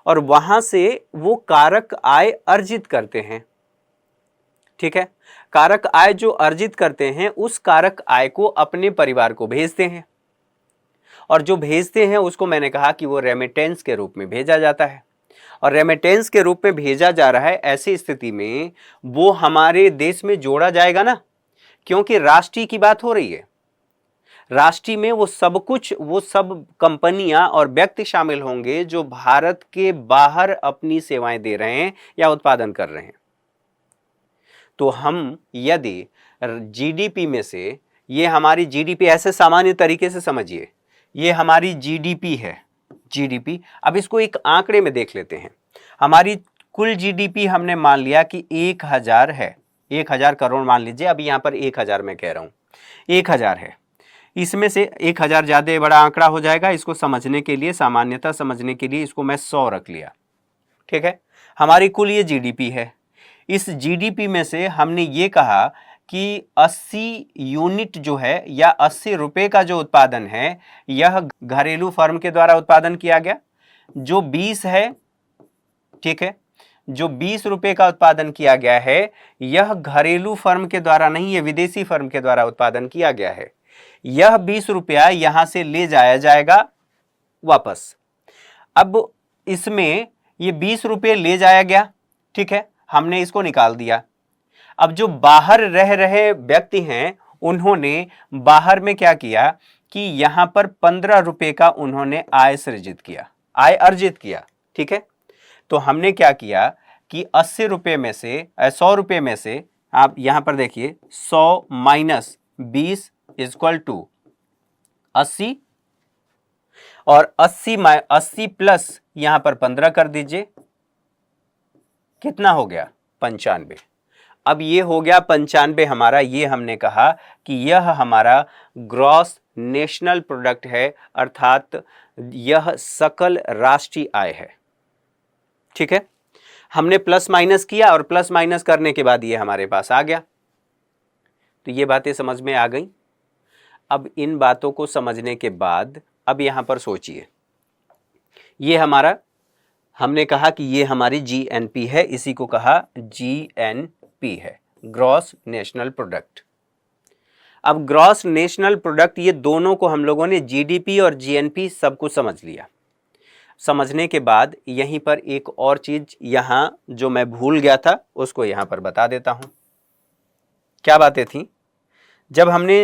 A: और वहां से वो कारक आय अर्जित करते हैं, ठीक है। कारक आय जो अर्जित करते हैं उस कारक आय को अपने परिवार को भेजते हैं, और जो भेजते हैं उसको मैंने कहा कि वो रेमिटेंस के रूप में भेजा जाता है, और रेमिटेंस के रूप में भेजा जा रहा है। ऐसी स्थिति में वो हमारे देश में जोड़ा जाएगा ना, क्योंकि राष्ट्रीय की बात हो रही है। राष्ट्रीय में वो सब कंपनियां और व्यक्ति शामिल होंगे जो भारत के बाहर अपनी सेवाएं दे रहे हैं या उत्पादन कर रहे हैं। तो हम यदि जीडीपी में से, ये हमारी जीडीपी, ऐसे सामान्य तरीके से समझिए, ये हमारी जीडीपी है, जीडीपी। अब इसको एक आंकड़े में देख लेते हैं। हमारी कुल जीडीपी हमने मान लिया कि 1000 है, 1000 करोड़ मान लीजिए, अभी यहां पर 1000 मैं कह रहा हूं, 1000 है। इसमें से 1000 ज्यादा बड़ा आंकड़ा हो जाएगा, इसको समझने के लिए, सामान्यता समझने के लिए इसको मैं 100 रख लिया, ठीक है। हमारी कुल ये जीडीपी है। इस जीडीपी में से हमने ये कहा कि 80 यूनिट जो है या 80 रुपए का जो उत्पादन है, यह घरेलू फर्म के द्वारा उत्पादन किया गया। जो 20 है, ठीक है, जो 20 रुपए का उत्पादन किया गया है, यह घरेलू फर्म के द्वारा नहीं, यह विदेशी फर्म के द्वारा उत्पादन किया गया है। यह 20 रुपया यहां से ले जाया जाएगा वापस। अब इसमें ये 20 रुपये ले जाया गया, ठीक है, हमने इसको निकाल दिया। अब जो बाहर रह रहे व्यक्ति हैं, उन्होंने बाहर में क्या किया कि यहां पर 15 रुपए का उन्होंने आय सृजित किया, आय अर्जित किया, ठीक है। तो हमने क्या किया कि 80 रुपये में से 100 रुपये में से आप यहां पर देखिए 100 माइनस 20 इक्वल टू 80 और 80 प्लस यहां पर 15 कर दीजिए, कितना हो गया 95। अब ये हो गया 95 हमारा, ये हमने कहा कि यह हमारा ग्रॉस नेशनल प्रोडक्ट है, अर्थात यह सकल राष्ट्रीय आय है। ठीक है, हमने प्लस माइनस किया और प्लस माइनस करने के बाद ये हमारे पास आ गया। तो ये बातें समझ में आ गई। अब इन बातों को समझने के बाद अब यहां पर सोचिए, ये हमारा, हमने कहा कि ये हमारी जीएनपी है, इसी को कहा जीएनपी है, ग्रॉस नेशनल प्रोडक्ट। अब ग्रॉस नेशनल प्रोडक्ट, ये दोनों को हम लोगों ने जीडीपी और जीएनपी सब कुछ समझ लिया। समझने के बाद यहीं पर एक और चीज यहां जो मैं भूल गया था उसको यहां पर बता देता हूं। क्या बातें थी? जब हमने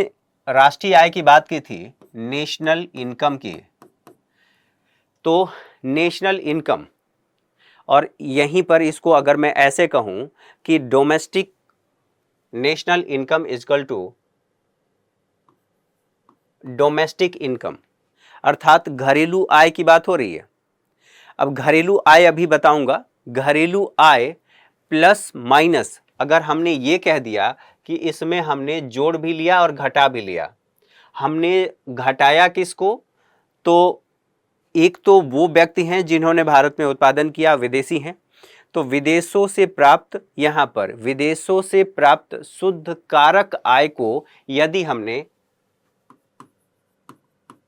A: राष्ट्रीय आय की बात की थी, नेशनल इनकम की, तो नेशनल इनकम, और यहीं पर इसको अगर मैं ऐसे कहूं कि domestic national income equal to domestic income, अर्थात घरेलू आय की बात हो रही है। अब घरेलू आय अभी बताऊंगा, घरेलू आय प्लस माइनस, अगर हमने ये कह दिया कि इसमें हमने जोड़ भी लिया और घटा भी लिया, हमने घटाया किसको? तो एक तो वो व्यक्ति हैं जिन्होंने भारत में उत्पादन किया, विदेशी हैं, तो विदेशों से प्राप्त, यहां पर विदेशों से प्राप्त शुद्ध कारक आय को यदि हमने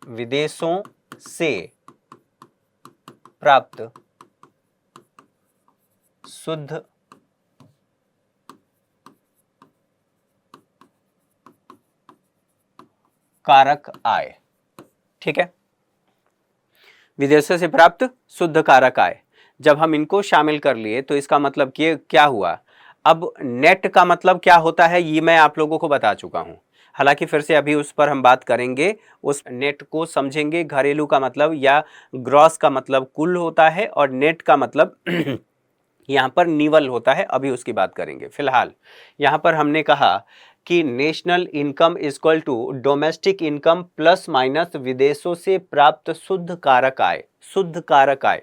A: विदेशों से प्राप्त शुद्ध कारक आय, ठीक है, विदेशों से प्राप्त शुद्ध कारक आय, जब हम इनको शामिल कर लिए तो इसका मतलब क्या हुआ? अब नेट का मतलब क्या होता है ये मैं आप लोगों को बता चुका हूं, हालांकि फिर से अभी उस पर हम बात करेंगे, उस नेट को समझेंगे। घरेलू का मतलब या ग्रॉस का मतलब कुल होता है और नेट का मतलब यहां पर निवल होता है, अभी उसकी बात करेंगे। फिलहाल यहां पर हमने कहा कि national income equal to domestic income plus minus विदेशों से प्राप्त शुद्ध कारक आय। शुद्ध कारक आय,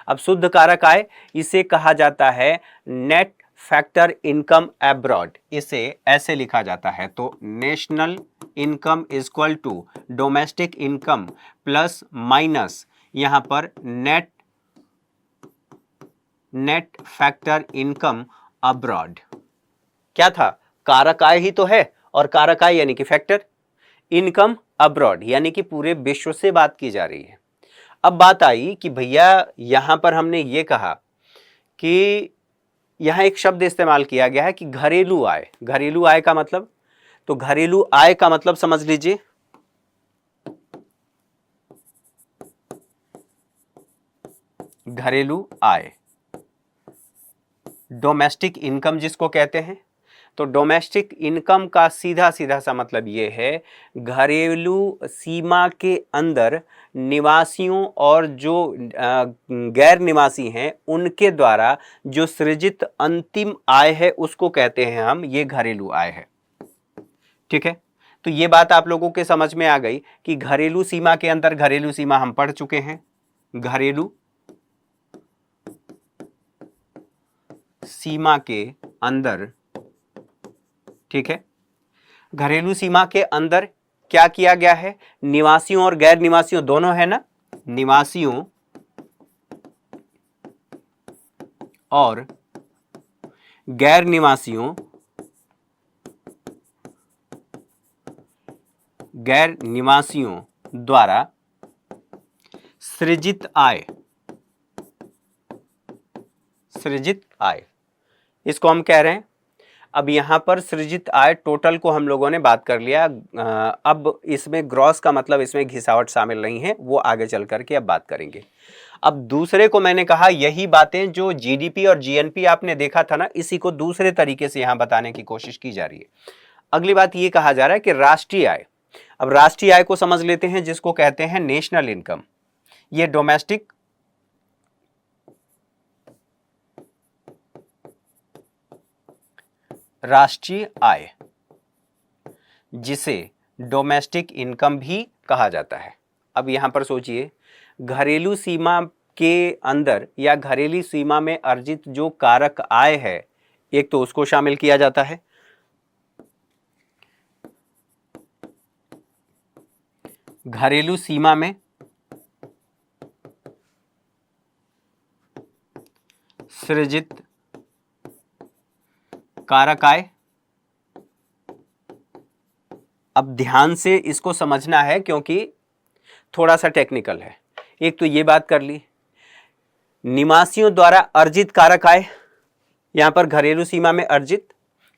A: अब शुद्ध कारक आय इसे कहा जाता है नेट फैक्टर इनकम एब्रॉड, इसे ऐसे लिखा जाता है। तो national income equal to domestic income plus minus यहां पर नेट फैक्टर इनकम अब्रॉड। क्या था? कारक आय ही तो है, और कारक आय यानी कि फैक्टर इनकम अब्रॉड, यानी कि पूरे विश्व से बात की जा रही है। अब बात आई कि भैया यहां पर हमने ये कहा कि यहां एक शब्द इस्तेमाल किया गया है कि घरेलू आय। घरेलू आय का मतलब, तो घरेलू आय का मतलब समझ लीजिए, घरेलू आय, डोमेस्टिक इनकम जिसको कहते हैं। तो डोमेस्टिक इनकम का सीधा सीधा सा मतलब ये है घरेलू सीमा के अंदर निवासियों और जो गैर निवासी हैं उनके द्वारा जो सृजित अंतिम आय है उसको कहते हैं हम, ये घरेलू आय है। ठीक है, तो ये बात आप लोगों के समझ में आ गई कि घरेलू सीमा के अंदर, घरेलू सीमा हम पढ़ चुके हैं, घरेलू सीमा के अंदर, ठीक है, घरेलू सीमा के अंदर क्या किया गया है? निवासियों और गैर निवासियों दोनों है ना, निवासियों और गैर निवासियों, गैर निवासियों द्वारा सृजित आय, सृजित आय, इसको हम कह रहे हैं। अब यहां पर सृजित आय टोटल को हम लोगों ने बात कर लिया। अब इसमें ग्रॉस का मतलब इसमें घिसावट शामिल नहीं है, वो आगे चल करके अब बात करेंगे। अब दूसरे को मैंने कहा यही बातें जो जीडीपी और जीएनपी आपने देखा था ना, इसी को दूसरे तरीके से यहां बताने की कोशिश की जा रही है। अगली बात ये कहा जा रहा है कि राष्ट्रीय आय। अब राष्ट्रीय आय को समझ लेते हैं जिसको कहते हैं नेशनल इनकम। ये डोमेस्टिक राष्ट्रीय आय, जिसे डोमेस्टिक इनकम भी कहा जाता है। अब यहां पर सोचिए, घरेलू सीमा के अंदर या घरेलू सीमा में अर्जित जो कारक आय है, एक तो उसको शामिल किया जाता है, घरेलू सीमा में सृजित कारक आय। अब ध्यान से इसको समझना है क्योंकि थोड़ा सा टेक्निकल है। एक तो ये बात कर ली, निवासियों द्वारा अर्जित कारक आय, यहां पर घरेलू सीमा में अर्जित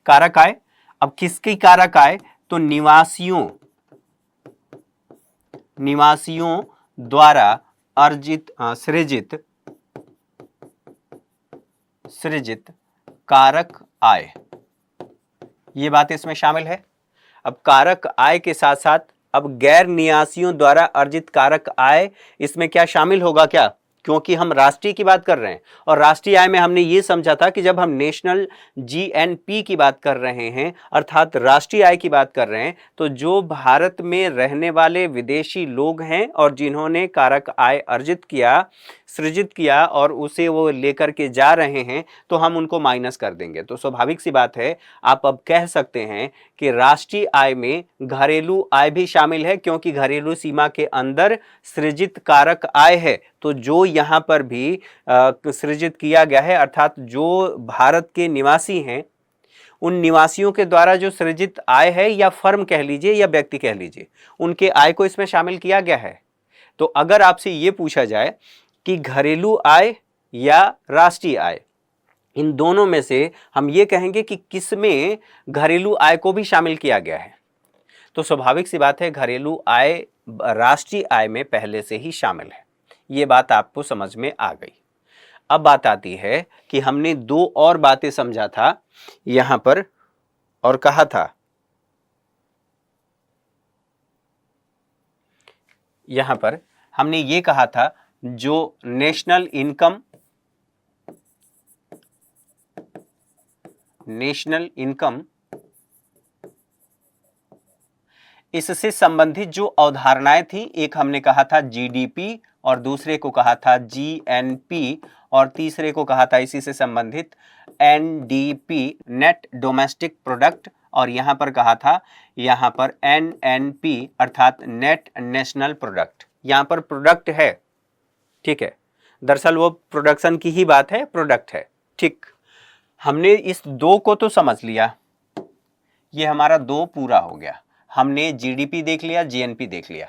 A: कारक आय। अब किसकी कारक आय? तो निवासियों द्वारा अर्जित सृजित कारक आय, ये बात इसमें शामिल है। अब कारक आय के साथ साथ अब गैर निवासियों द्वारा अर्जित कारक आय, इसमें क्या शामिल होगा क्या? क्योंकि हम राष्ट्रीय की बात कर रहे हैं और राष्ट्रीय आय में हमने ये समझा था कि जब हम नेशनल जीएनपी की बात कर रहे हैं, अर्थात राष्ट्रीय आय की बात कर रहे हैं, तो जो भारत में रहने वाले विदेशी लोग हैं और जिन्होंने कारक आय अर्जित किया, सृजित किया और उसे वो लेकर के जा रहे हैं, तो हम उनको माइनस कर देंगे। तो स्वाभाविक सी बात है, आप अब कह सकते हैं कि राष्ट्रीय आय में घरेलू आय भी शामिल है, क्योंकि घरेलू सीमा के अंदर सृजित कारक आय है। तो जो यहां पर भी सृजित किया गया है, अर्थात जो भारत के निवासी हैं, उन निवासियों के द्वारा जो सृजित आय है, या फर्म कह लीजिए या व्यक्ति कह लीजिए, उनके आय को इसमें शामिल किया गया है। तो अगर आपसे ये पूछा जाए कि घरेलू आय या राष्ट्रीय आय, इन दोनों में से हम ये कहेंगे कि किसमें घरेलू आय को भी शामिल किया गया है, तो स्वाभाविक सी बात है घरेलू आय राष्ट्रीय आय में पहले से ही शामिल है। ये बात आपको समझ में आ गई। अब बात आती है कि हमने दो और बातें समझा था यहां पर, और कहा था यहां पर हमने ये कहा था, जो नेशनल इनकम इससे संबंधित जो अवधारणाएं थी, एक हमने कहा था जीडीपी और दूसरे को कहा था जीएनपी और तीसरे को कहा था इसी से संबंधित एनडीपी, नेट डोमेस्टिक प्रोडक्ट, और यहां पर कहा था यहां पर एनएनपी अर्थात नेट नेशनल प्रोडक्ट। यहां पर प्रोडक्ट है, ठीक है, दरअसल वो प्रोडक्शन की ही बात है, प्रोडक्ट है, ठीक। हमने इस दो को तो समझ लिया, ये हमारा दो पूरा हो गया। हमने जीडीपी देख लिया, जीएनपी देख लिया,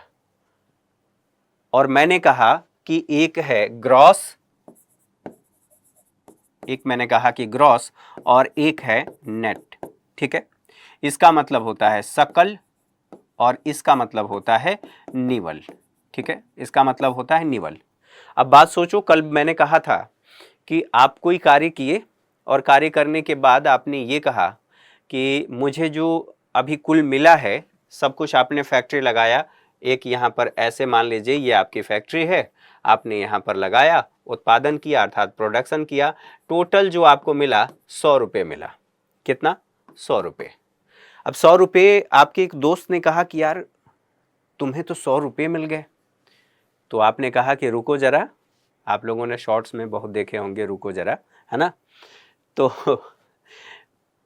A: और मैंने कहा कि एक है ग्रॉस, एक मैंने कहा कि ग्रॉस और एक है नेट, ठीक है। इसका मतलब होता है सकल और इसका मतलब होता है निवल, ठीक है, इसका मतलब होता है निवल। अब बात सोचो, कल मैंने कहा था कि आप कोई कार्य किए और कार्य करने के बाद आपने ये कहा कि मुझे जो अभी कुल मिला है, सब कुछ आपने फैक्ट्री लगाया, एक यहाँ पर ऐसे मान लीजिए ये आपकी फैक्ट्री है, आपने यहाँ पर लगाया, उत्पादन किया अर्थात प्रोडक्शन किया, टोटल जो आपको मिला 100 रुपये मिला। कितना? 100 रुपये। अब 100 रुपये आपके एक दोस्त ने कहा कि यार तुम्हें तो 100 रुपये मिल गए, तो आपने कहा कि रुको जरा, आप लोगों ने शॉर्ट्स में बहुत देखे होंगे रुको जरा, है ना, तो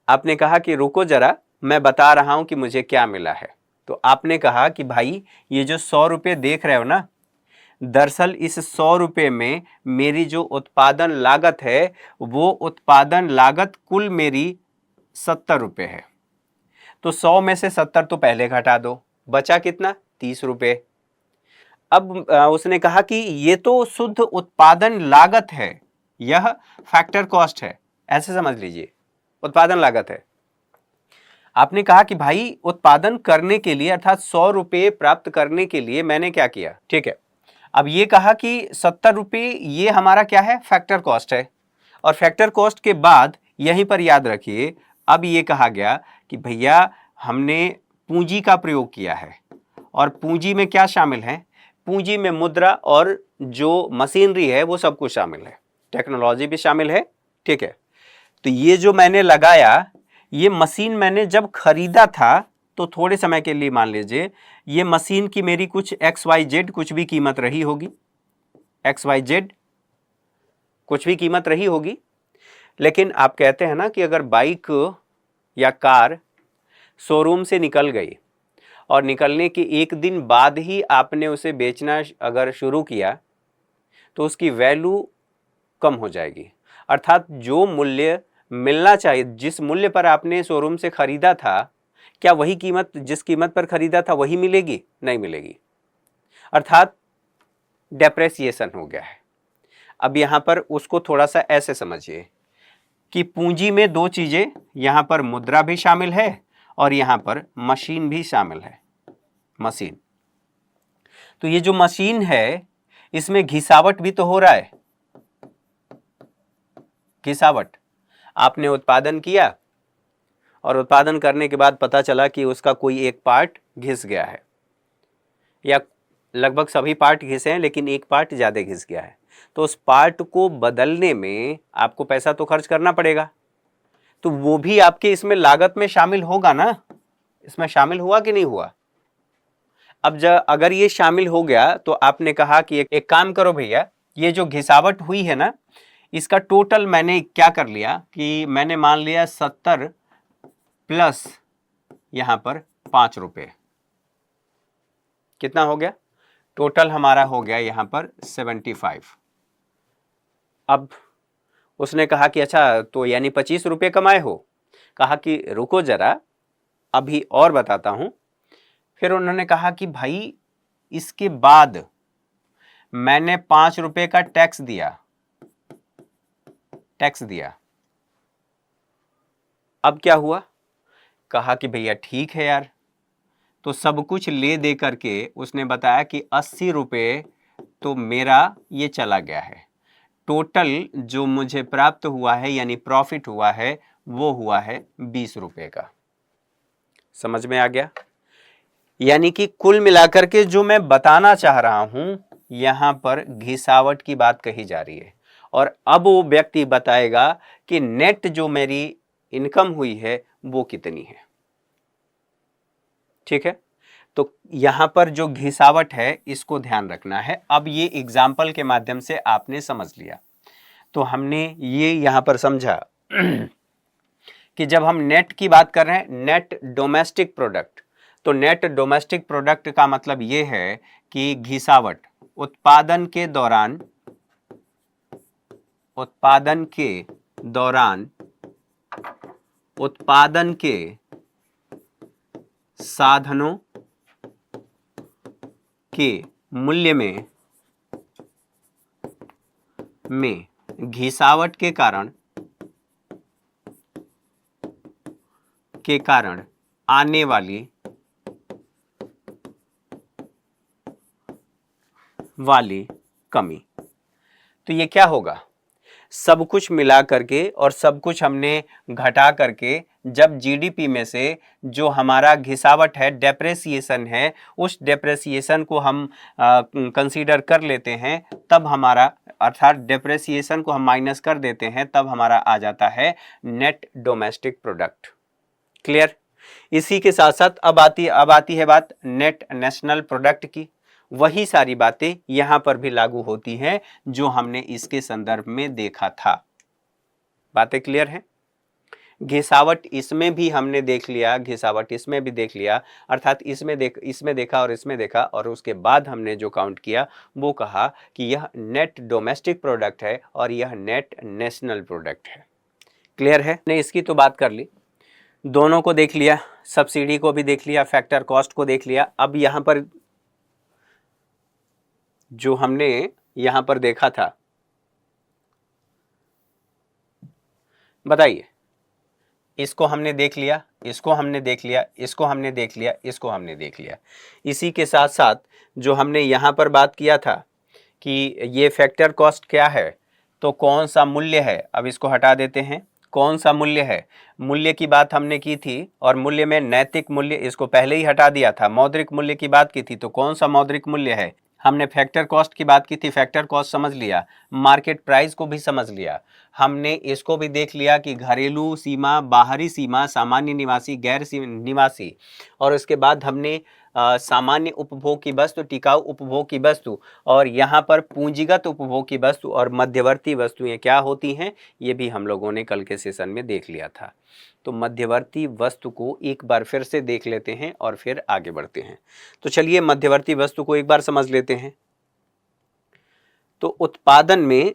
A: आपने कहा कि रुको जरा मैं बता रहा हूं कि मुझे क्या मिला है। तो आपने कहा कि भाई ये जो 100 रुपये देख रहे हो ना, दरअसल इस 100 रुपये में मेरी जो उत्पादन लागत है, वो उत्पादन लागत कुल मेरी 70 रुपये है। तो 100 में से 70 तो पहले घटा दो, बचा कितना? 30 रुपये। अब उसने कहा कि ये तो शुद्ध उत्पादन लागत है, यह फैक्टर कॉस्ट है, ऐसे समझ लीजिए, उत्पादन लागत है। आपने कहा कि भाई उत्पादन करने के लिए अर्थात 100 रुपये प्राप्त करने के लिए मैंने क्या किया, ठीक है। अब ये कहा कि 70 रुपये ये हमारा क्या है? फैक्टर कॉस्ट है। और फैक्टर कॉस्ट के बाद यहीं पर याद रखिए, अब ये कहा गया कि भैया हमने पूंजी का प्रयोग किया है, और पूंजी में क्या शामिल है? पूंजी में मुद्रा और जो मशीनरी है वो सब कुछ शामिल है, टेक्नोलॉजी भी शामिल है, ठीक है। तो ये जो मैंने लगाया, ये मशीन मैंने जब खरीदा था तो थोड़े समय के लिए मान लीजिए ये मशीन की मेरी कुछ XYZ कुछ भी कीमत रही होगी, XYZ कुछ भी कीमत रही होगी। लेकिन आप कहते हैं ना कि अगर बाइक या कार शोरूम से निकल गई और निकलने के एक दिन बाद ही आपने उसे बेचना अगर शुरू किया तो उसकी वैल्यू कम हो जाएगी। अर्थात जो मूल्य मिलना चाहिए, जिस मूल्य पर आपने शोरूम से खरीदा था, क्या वही कीमत, जिस कीमत पर खरीदा था वही मिलेगी? नहीं मिलेगी। अर्थात डेप्रेसिएशन हो गया है। अब यहां पर उसको थोड़ा सा ऐसे समझिए कि पूंजी में दो चीजें, यहां पर मुद्रा भी शामिल है और यहां पर मशीन भी शामिल है। मशीन, तो ये जो मशीन है इसमें घिसावट भी तो हो रहा है। घिसावट, आपने उत्पादन किया और उत्पादन करने के बाद पता चला कि उसका कोई एक पार्ट घिस गया है, या लगभग सभी पार्ट घिसे हैं लेकिन एक पार्ट ज़्यादा घिस गया है, तो उस पार्ट को बदलने में आपको पैसा तो खर्च करना पड़ेगा। तो वो भी आपके इसमें लागत में शामिल होगा ना, इसमें शामिल हुआ कि नहीं हुआ? अब अगर ये शामिल हो गया तो आपने कहा कि एक काम करो भैया, ये जो घिसावट हुई है ना, इसका टोटल मैंने क्या कर लिया कि मैंने मान लिया 70 प्लस यहां पर 5 रुपए, कितना हो गया? टोटल हमारा हो गया यहां पर 75। अब उसने कहा कि अच्छा तो यानी 25 रुपये कमाए हो। कहा कि रुको जरा अभी और बताता हूं। फिर उन्होंने कहा कि भाई इसके बाद मैंने 5 रुपये का टैक्स दिया, अब क्या हुआ? कहा कि भैया ठीक है यार, तो सब कुछ ले दे करके उसने बताया कि 80 रुपये तो मेरा ये चला गया है। टोटल जो मुझे प्राप्त हुआ है यानी प्रॉफिट हुआ है वो हुआ है 20 रुपये का। समझ में आ गया? यानी कि कुल मिलाकर के जो मैं बताना चाह रहा हूं, यहां पर घिसावट की बात कही जा रही है। और अब वो व्यक्ति बताएगा कि नेट जो मेरी इनकम हुई है वो कितनी है। ठीक है, तो यहां पर जो घिसावट है इसको ध्यान रखना है। अब ये एग्जाम्पल के माध्यम से आपने समझ लिया, तो हमने ये यहां पर समझा कि जब हम नेट की बात कर रहे हैं, नेट डोमेस्टिक प्रोडक्ट, तो नेट डोमेस्टिक प्रोडक्ट का मतलब ये है कि घिसावट उत्पादन के दौरान उत्पादन के साधनों के मूल्य में घिसावट के कारण आने वाली कमी। तो ये क्या होगा? सब कुछ मिला करके और सब कुछ हमने घटा करके जब जीडीपी में से जो हमारा घिसावट है, डेप्रेसिएशन है, उस डेप्रेसिएशन को हम कंसीडर कर लेते हैं, तब हमारा, अर्थात डेप्रेसिएशन को हम माइनस कर देते हैं, तब हमारा आ जाता है नेट डोमेस्टिक प्रोडक्ट। क्लियर? इसी के साथ साथ अब आती है बात नेट नेशनल प्रोडक्ट की। वही सारी बातें यहां पर भी लागू होती हैं जो हमने इसके संदर्भ में देखा था। बातें क्लियर हैं? घिसावट इसमें भी हमने देख लिया, घिसावट इसमें भी देख लिया, अर्थात इसमें देखा और इसमें देखा, और उसके बाद हमने जो काउंट किया वो कहा कि यह नेट डोमेस्टिक प्रोडक्ट है और यह नेट नेशनल प्रोडक्ट है। क्लियर है? ने इसकी तो बात कर ली, दोनों को देख लिया, सब्सिडी को भी देख लिया, फैक्टर कॉस्ट को देख लिया। अब यहां पर जो हमने यहां पर देखा था, बताइए, इसको हमने देख लिया, इसको हमने देख लिया, इसको हमने देख लिया, इसको हमने देख लिया। इसी के साथ साथ जो हमने यहां पर बात किया था कि ये फैक्टर कॉस्ट क्या है, तो कौन सा मूल्य है, अब इसको हटा देते हैं, कौन सा मूल्य है, मूल्य की बात हमने की थी, और मूल्य में नैतिक मूल्य, इसको पहले ही हटा दिया था, मौद्रिक मूल्य की बात की थी, तो कौन सा मौद्रिक मूल्य है? हमने फैक्टर कॉस्ट की बात की थी, फैक्टर कॉस्ट समझ लिया, मार्केट प्राइस को भी समझ लिया, हमने इसको भी देख लिया कि घरेलू सीमा, बाहरी सीमा, सामान्य निवासी, गैर निवासी, और उसके बाद हमने सामान्य उपभोग की वस्तु, टिकाऊ उपभोग की वस्तु, और यहाँ पर पूंजीगत उपभोग की वस्तु और मध्यवर्ती वस्तुएं क्या होती हैं, ये भी हम लोगों ने कल के सेशन में देख लिया था। तो मध्यवर्ती वस्तु को एक बार फिर से देख लेते हैं और फिर आगे बढ़ते हैं। तो चलिए मध्यवर्ती वस्तु को एक बार समझ लेते हैं। तो उत्पादन में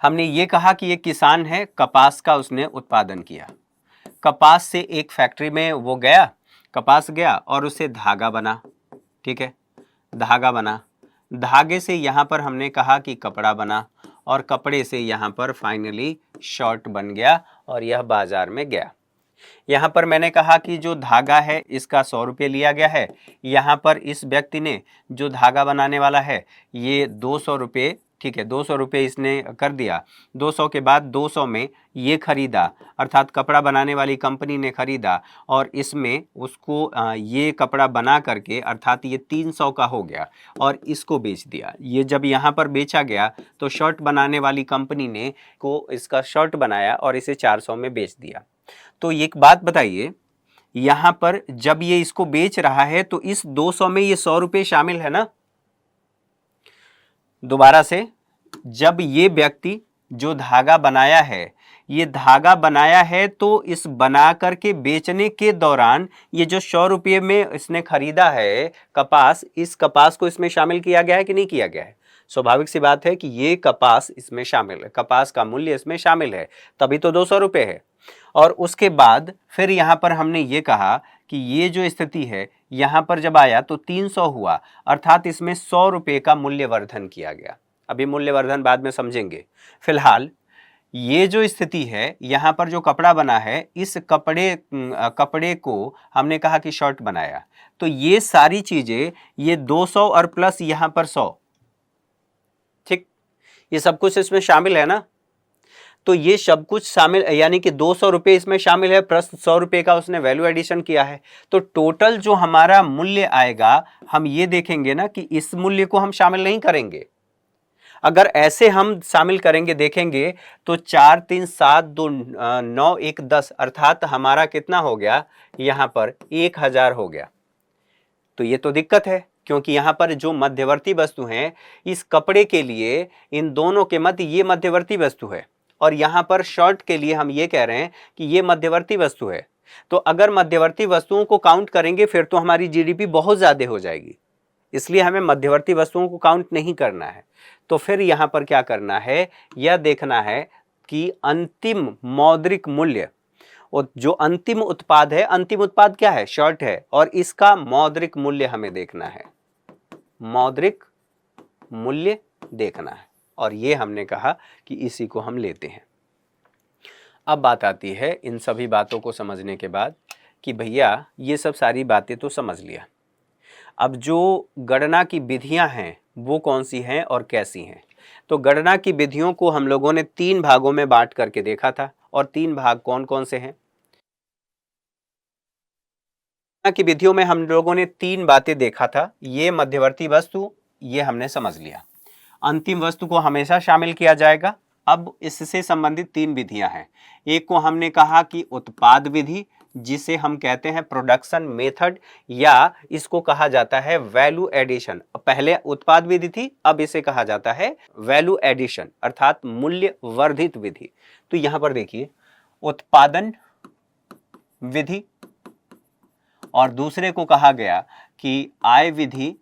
A: हमने ये कहा कि एक किसान है, कपास का उसने उत्पादन किया, कपास से एक फैक्ट्री में वो गया, कपास गया और उससे धागा बना, ठीक है, धागा बना, धागे से यहाँ पर हमने कहा कि कपड़ा बना, और कपड़े से यहाँ पर फाइनली शर्ट बन गया और यह बाजार में गया। यहाँ पर मैंने कहा कि जो धागा है इसका 100 रुपये लिया गया है, यहाँ पर इस व्यक्ति ने जो धागा बनाने वाला है ये 200 रुपये, ठीक है, 200 रुपये इसने कर दिया। 200 के बाद 200 में ये खरीदा, अर्थात कपड़ा बनाने वाली कंपनी ने खरीदा, और इसमें उसको ये कपड़ा बना करके अर्थात ये 300 का हो गया और इसको बेच दिया। ये जब यहाँ पर बेचा गया तो शर्ट बनाने वाली कंपनी ने को इसका शर्ट बनाया और इसे 400 में बेच दिया। तो एक बात बताइए, यहाँ पर जब ये इसको बेच रहा है तो इस 200 में ये 100 रुपये शामिल है ना। दोबारा से, जब ये व्यक्ति जो धागा बनाया है, ये धागा बनाया है तो इस बना करके बेचने के दौरान ये जो 100 रुपये में इसने खरीदा है कपास, इस कपास को इसमें शामिल किया गया है कि नहीं किया गया है? स्वाभाविक सी बात है कि ये कपास इसमें शामिल है, कपास का मूल्य इसमें शामिल है, तभी तो 200 रुपये है। और उसके बाद फिर यहाँ पर हमने ये कहा कि ये जो स्थिति है यहाँ पर जब आया तो 300 हुआ, अर्थात इसमें 100 रुपये का मूल्यवर्धन किया गया। अभी मूल्यवर्धन बाद में समझेंगे। फिलहाल ये जो स्थिति है, यहाँ पर जो कपड़ा बना है, इस कपड़े को हमने कहा कि शर्ट बनाया, तो ये सारी चीजें, ये 200 और प्लस यहाँ पर 100, ठीक, ये सब कुछ इसमें शामिल है ना। तो ये सब कुछ शामिल, यानी कि 200 रुपये इसमें शामिल है, प्लस 100 रुपये का उसने वैल्यू एडिशन किया है। तो टोटल जो हमारा मूल्य आएगा, हम ये देखेंगे ना कि इस मूल्य को हम शामिल नहीं करेंगे। अगर ऐसे हम शामिल करेंगे, देखेंगे तो 4 3 7 2 9 1 10, अर्थात हमारा कितना हो गया, यहाँ पर 1000 हो गया। तो ये तो दिक्कत है, क्योंकि यहाँ पर जो मध्यवर्ती वस्तु है, इस कपड़े के लिए इन दोनों के मध्य ये मध्यवर्ती वस्तु है, और यहाँ पर शर्ट के लिए हम ये कह रहे हैं कि ये मध्यवर्ती वस्तु है। तो अगर मध्यवर्ती वस्तुओं को काउंट करेंगे फिर तो हमारी जीडीपी बहुत ज़्यादा हो जाएगी, इसलिए हमें मध्यवर्ती वस्तुओं को काउंट नहीं करना है। तो फिर यहाँ पर क्या करना है, यह देखना है कि अंतिम मौद्रिक मूल्य, और जो अंतिम उत्पाद है, अंतिम उत्पाद क्या है, शर्ट है, और इसका मौद्रिक मूल्य हमें देखना है, मौद्रिक मूल्य देखना है, और ये हमने कहा कि इसी को हम लेते हैं। अब बात आती है इन सभी बातों को समझने के बाद कि भैया ये सब सारी बातें तो समझ लिया, अब जो गणना की विधियां हैं वो कौन सी हैं और कैसी हैं। तो गणना की विधियों को हम लोगों ने 3 भागों में बांट करके देखा था, और 3 भाग कौन कौन से हैं। गणना की विधियों में हम लोगों ने 3 बातें देखा था, ये मध्यवर्ती वस्तु, ये हमने समझ लिया, अंतिम वस्तु को हमेशा शामिल किया जाएगा। अब इससे संबंधित 3 विधियां हैं। एक को हमने कहा कि उत्पाद विधि, जिसे हम कहते हैं प्रोडक्शन मेथड, या इसको कहा जाता है वैल्यू एडिशन। पहले उत्पाद विधि थी, अब इसे कहा जाता है वैल्यू एडिशन, अर्थात मूल्य वर्धित विधि। तो यहां पर देखिए, उत्पादन विधि, और दूसरे को कहा गया कि आय विधि,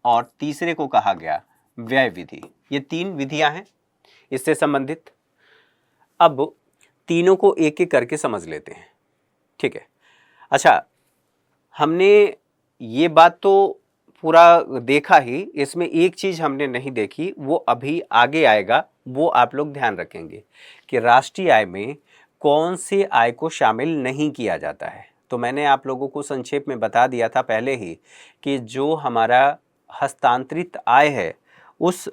A: और तीसरे को कहा गया व्यय विधि। ये 3 विधियां हैं इससे संबंधित। अब तीनों को एक एक करके समझ लेते हैं, ठीक है। अच्छा, हमने ये बात तो पूरा देखा ही, इसमें एक चीज हमने नहीं देखी, वो अभी आगे आएगा, वो आप लोग ध्यान रखेंगे कि राष्ट्रीय आय में कौन से आय को शामिल नहीं किया जाता है। तो मैंने आप लोगों को संक्षेप में बता दिया था पहले ही कि जो हमारा हस्तांतरित आय है, उस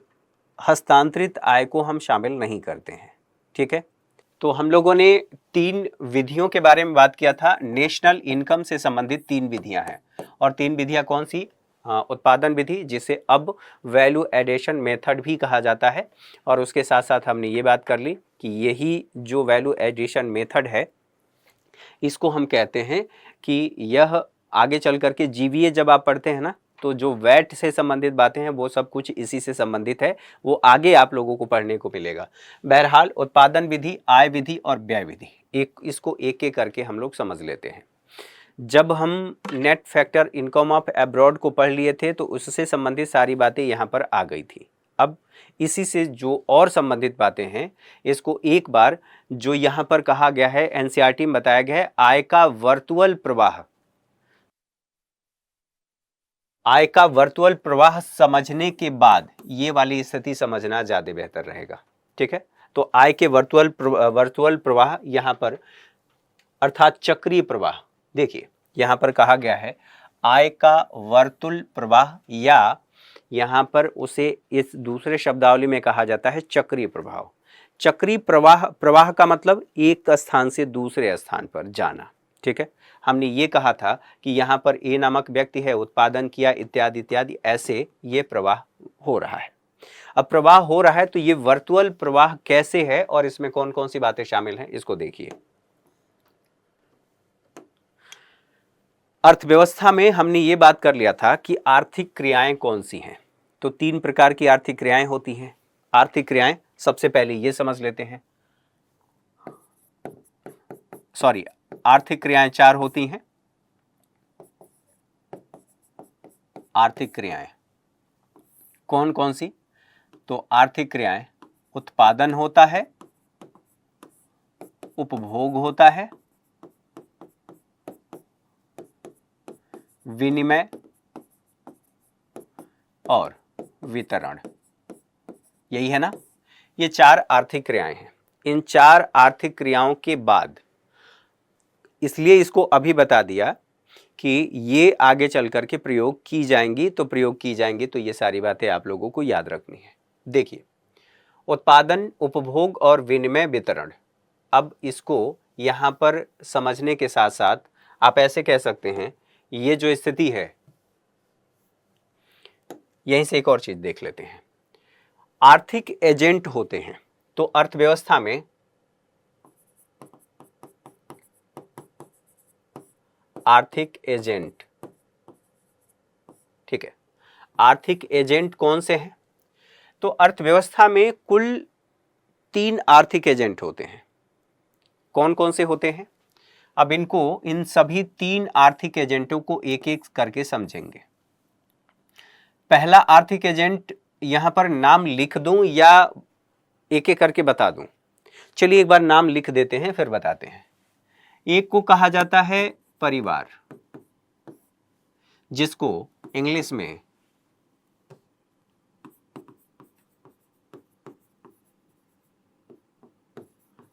A: हस्तांतरित आय को हम शामिल नहीं करते हैं, ठीक है। तो हम लोगों ने 3 विधियों के बारे में बात किया था। नेशनल इनकम से संबंधित 3 विधियां हैं, और 3 विधियां कौन सी? उत्पादन विधि, जिसे अब वैल्यू एडिशन मेथड भी कहा जाता है, और उसके साथ साथ हमने ये बात कर ली कि यही जो वैल्यू एडिशन मेथड है, इसको हम कहते हैं कि यह आगे चल करके जीवीए जब आप पढ़ते हैं ना, तो जो वैट से संबंधित बातें हैं वो सब कुछ इसी से संबंधित है, वो आगे आप लोगों को पढ़ने को मिलेगा। बहरहाल उत्पादन विधि, आय विधि और व्यय विधि, इसको एक एक करके हम लोग समझ लेते हैं। जब हम net factor income of abroad को पढ़ लिए थे तो उससे संबंधित सारी बातें यहाँ पर आ गई थी। अब इसी से जो और संबंधित बातें हैं, इसको एक बार जो यहाँ पर कहा गया है, एनसीईआरटी में बताया गया है, आय का वर्चुअल प्रवाह, आय का वर्चुअल प्रवाह समझने के बाद ये वाली स्थिति समझना ज्यादा बेहतर रहेगा। ठीक है, तो आय के वर्चुअल प्रवाह यहाँ पर अर्थात चक्रीय प्रवाह, देखिए यहां पर कहा गया है आय का वर्तुल प्रवाह, या यहां पर उसे इस दूसरे शब्दावली में कहा जाता है चक्रीय प्रवाह। चक्रीय प्रवाह का मतलब एक स्थान से दूसरे स्थान पर जाना। ठीक है, हमने ये कहा था कि यहां पर ए नामक व्यक्ति है, उत्पादन किया इत्यादि इत्यादि, ऐसे ये प्रवाह हो रहा है। अब प्रवाह हो रहा है तो ये वर्चुअल प्रवाह कैसे है और इसमें कौन कौन सी बातें शामिल हैं, इसको देखिए। अर्थव्यवस्था में हमने ये बात कर लिया था कि आर्थिक क्रियाएं कौन सी हैं। तो 3 प्रकार की आर्थिक क्रियाएं होती हैं। आर्थिक क्रियाएं सबसे पहले ये समझ लेते हैं, सॉरी, आर्थिक क्रियाएं 4 होती हैं। आर्थिक क्रियाएं कौन कौन सी? तो आर्थिक क्रियाएं, उत्पादन होता है, उपभोग होता है, विनिमय और वितरण, यही है ना। ये 4 आर्थिक क्रियाएं हैं। इन 4 आर्थिक क्रियाओं के बाद, इसलिए इसको अभी बता दिया कि ये आगे चल करके प्रयोग की जाएंगी, तो प्रयोग की जाएंगी तो ये सारी बातें आप लोगों को याद रखनी है। देखिए, उत्पादन, उपभोग और विनिमय वितरण, अब इसको यहाँ पर समझने के साथ साथ आप ऐसे कह सकते हैं, ये जो स्थिति है, यहीं से एक और चीज देख लेते हैं। आर्थिक एजेंट होते हैं, तो अर्थव्यवस्था में आर्थिक एजेंट, ठीक है, आर्थिक एजेंट कौन से हैं? तो अर्थव्यवस्था में कुल 3 आर्थिक एजेंट होते हैं। कौन कौन से होते हैं? अब इन सभी 3 आर्थिक एजेंटों को एक एक करके समझेंगे। पहला आर्थिक एजेंट, यहां पर नाम लिख दूं या एक एक करके बता दूं? चलिए एक बार नाम लिख देते हैं, फिर बताते हैं। एक को कहा जाता है परिवार, जिसको इंग्लिश में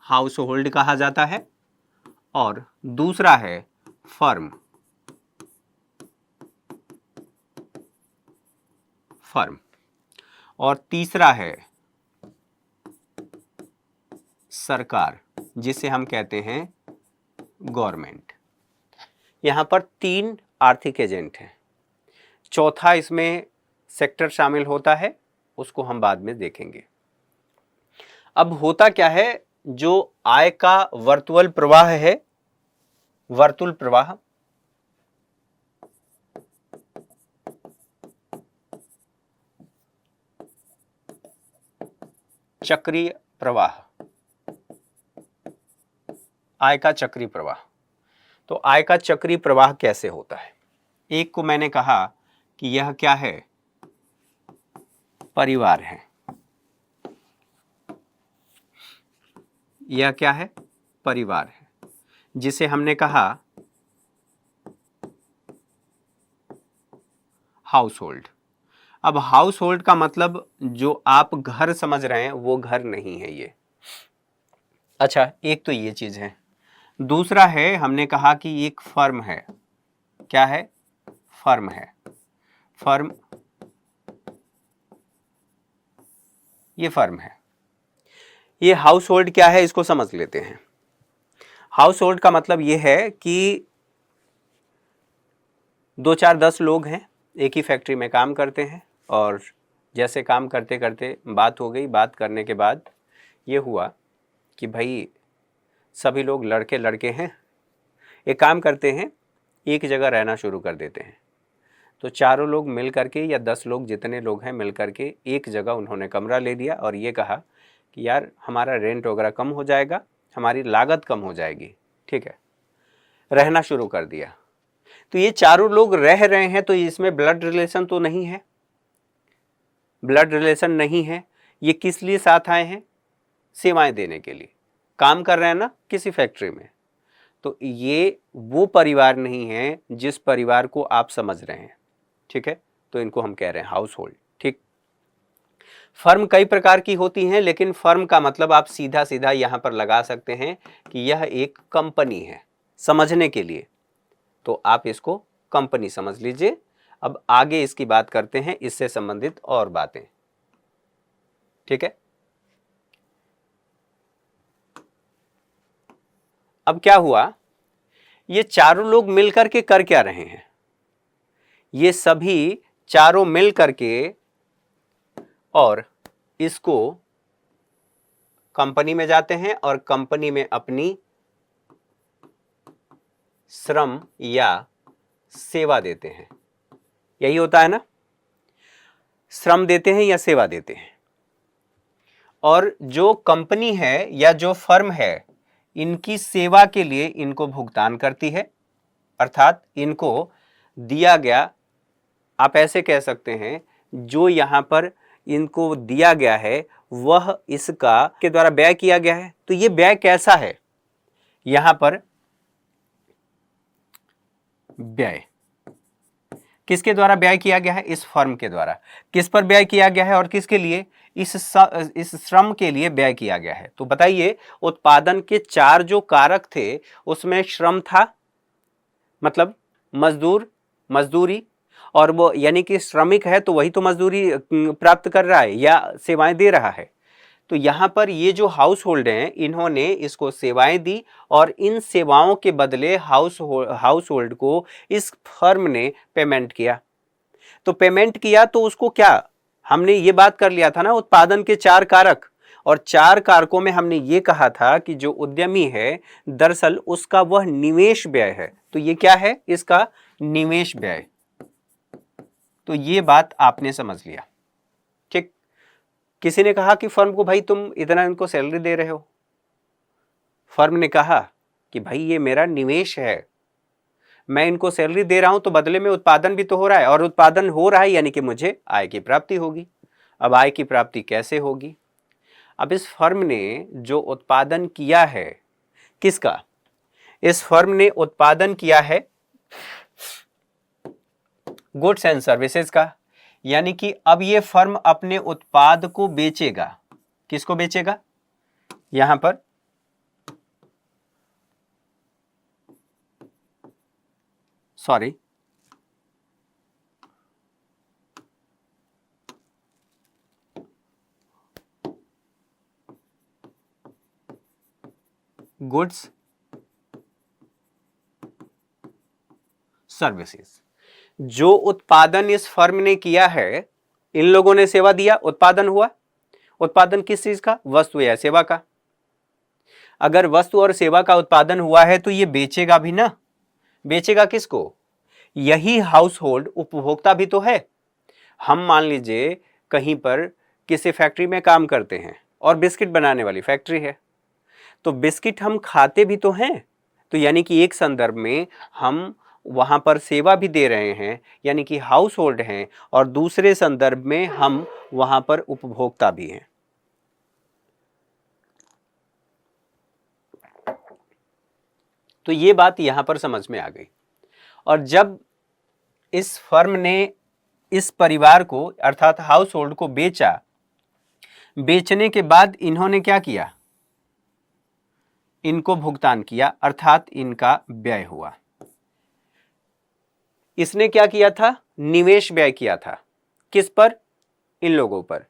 A: हाउस होल्ड कहा जाता है, और दूसरा है फर्म, और तीसरा है सरकार, जिसे हम कहते हैं गवर्नमेंट। यहां पर 3 आर्थिक एजेंट हैं। चौथा इसमें सेक्टर शामिल होता है, उसको हम बाद में देखेंगे। अब होता क्या है, जो आय का वर्चुअल प्रवाह है, वर्तुल प्रवाह, चक्रीय प्रवाह, आय का चक्रीय प्रवाह। तो आय का चक्रीय प्रवाह कैसे होता है? एक को मैंने कहा कि यह क्या है, परिवार है। यह क्या है, परिवार है, जिसे हमने कहा हाउस होल्ड। अब हाउस होल्ड का मतलब जो आप घर समझ रहे हैं वो घर नहीं है ये। अच्छा, एक तो ये चीज है। दूसरा है, हमने कहा कि एक फर्म है। क्या है? फर्म है। फर्म, ये फर्म है। ये हाउस होल्ड क्या है इसको समझ लेते हैं। हाउस होल्ड का मतलब ये है कि 2 4 10 लोग हैं, एक ही फैक्ट्री में काम करते हैं, और जैसे काम करते करते बात हो गई। बात करने के बाद ये हुआ कि भाई सभी लोग लड़के लड़के हैं, एक काम करते हैं, एक जगह रहना शुरू कर देते हैं। तो चारों लोग मिल करके या 10 लोग जितने लोग हैं मिल करके एक जगह उन्होंने कमरा ले लिया और ये कहा कि यार हमारा रेंट वगैरह कम हो जाएगा, हमारी लागत कम हो जाएगी, ठीक है, रहना शुरू कर दिया। तो ये चारों लोग रह रहे हैं, तो इसमें ब्लड रिलेशन तो नहीं है, ब्लड रिलेशन नहीं है। ये किस लिए साथ आए हैं? सेवाएं देने के लिए। काम कर रहे हैं ना किसी फैक्ट्री में। तो ये वो परिवार नहीं है जिस परिवार को आप समझ रहे हैं, ठीक है। तो इनको हम कह रहे हैं हाउस होल्ड, ठीक। फर्म कई प्रकार की होती हैं, लेकिन फर्म का मतलब आप सीधा सीधा यहां पर लगा सकते हैं कि यह एक कंपनी है, समझने के लिए। तो आप इसको कंपनी समझ लीजिए। अब आगे इसकी बात करते हैं, इससे संबंधित और बातें, ठीक है। अब क्या हुआ, ये चारों लोग मिलकर के कर क्या रहे हैं? ये सभी चारों मिल करके और इसको कंपनी में जाते हैं और कंपनी में अपनी श्रम या सेवा देते हैं। यही होता है ना, श्रम देते हैं या सेवा देते हैं। और जो कंपनी है या जो फर्म है, इनकी सेवा के लिए इनको भुगतान करती है, अर्थात इनको दिया गया, आप ऐसे कह सकते हैं, जो यहां पर इनको दिया गया है वह इसका के द्वारा व्यय किया गया है। तो ये व्यय कैसा है? यहां पर व्यय किसके द्वारा व्यय किया गया है? इस फर्म के द्वारा। किस पर व्यय किया गया है और किसके लिए? इस श्रम के लिए व्यय किया गया है। तो बताइए, उत्पादन के 4 जो कारक थे उसमें श्रम था, मतलब मजदूर, मजदूरी, और वो यानी कि श्रमिक है तो वही तो मजदूरी प्राप्त कर रहा है या सेवाएं दे रहा है। तो यहां पर ये जो हाउस होल्ड हैं, इन्होंने इसको सेवाएं दी और इन सेवाओं के बदले हाउस होल्ड को इस फर्म ने पेमेंट किया। तो पेमेंट किया तो उसको क्या, हमने ये बात कर लिया था ना, उत्पादन के 4 कारक, और 4 कारकों में हमने ये कहा था कि जो उद्यमी है दरअसल उसका वह निवेश व्यय है। तो ये क्या है? इसका निवेश व्यय। तो ये बात आपने समझ लिया, ठीक। किसी ने कहा कि फर्म को भाई तुम इतना इनको सैलरी दे रहे हो। फर्म ने कहा कि भाई ये मेरा निवेश है, मैं इनको सैलरी दे रहा हूं तो बदले में उत्पादन भी तो हो रहा है, और उत्पादन हो रहा है यानी कि मुझे आय की प्राप्ति होगी। अब आय की प्राप्ति कैसे होगी? अब इस फर्म ने जो उत्पादन किया है, किसका? इस फर्म ने उत्पादन किया है गुड्स एंड सर्विसेज का, यानी कि अब ये फर्म अपने उत्पाद को बेचेगा। किसको बेचेगा? यहां पर सॉरी, गुड्स सर्विसेज। जो उत्पादन इस फर्म ने किया है, इन लोगों ने सेवा दिया, उत्पादन हुआ। उत्पादन किस चीज का? वस्तु या सेवा का। अगर वस्तु और सेवा का उत्पादन हुआ है तो ये बेचेगा भी ना। बेचेगा किसको? यही हाउस होल्ड उपभोक्ता भी तो है। हम मान लीजिए कहीं पर किसी फैक्ट्री में काम करते हैं और बिस्किट बनाने वाली फैक्ट्री है, तो बिस्किट हम खाते भी तो हैं। तो यानी कि एक संदर्भ में हम वहां पर सेवा भी दे रहे हैं, यानी कि हाउस होल्ड हैं, और दूसरे संदर्भ में हम वहां पर उपभोक्ता भी हैं। तो ये बात यहां पर समझ में आ गई। और जब इस फर्म ने इस परिवार को अर्थात हाउस होल्ड को बेचा, बेचने के बाद इन्होंने क्या किया? इनको भुगतान किया, अर्थात इनका व्यय हुआ। इसने क्या किया था? निवेश व्यय किया था। किस पर? इन लोगों पर।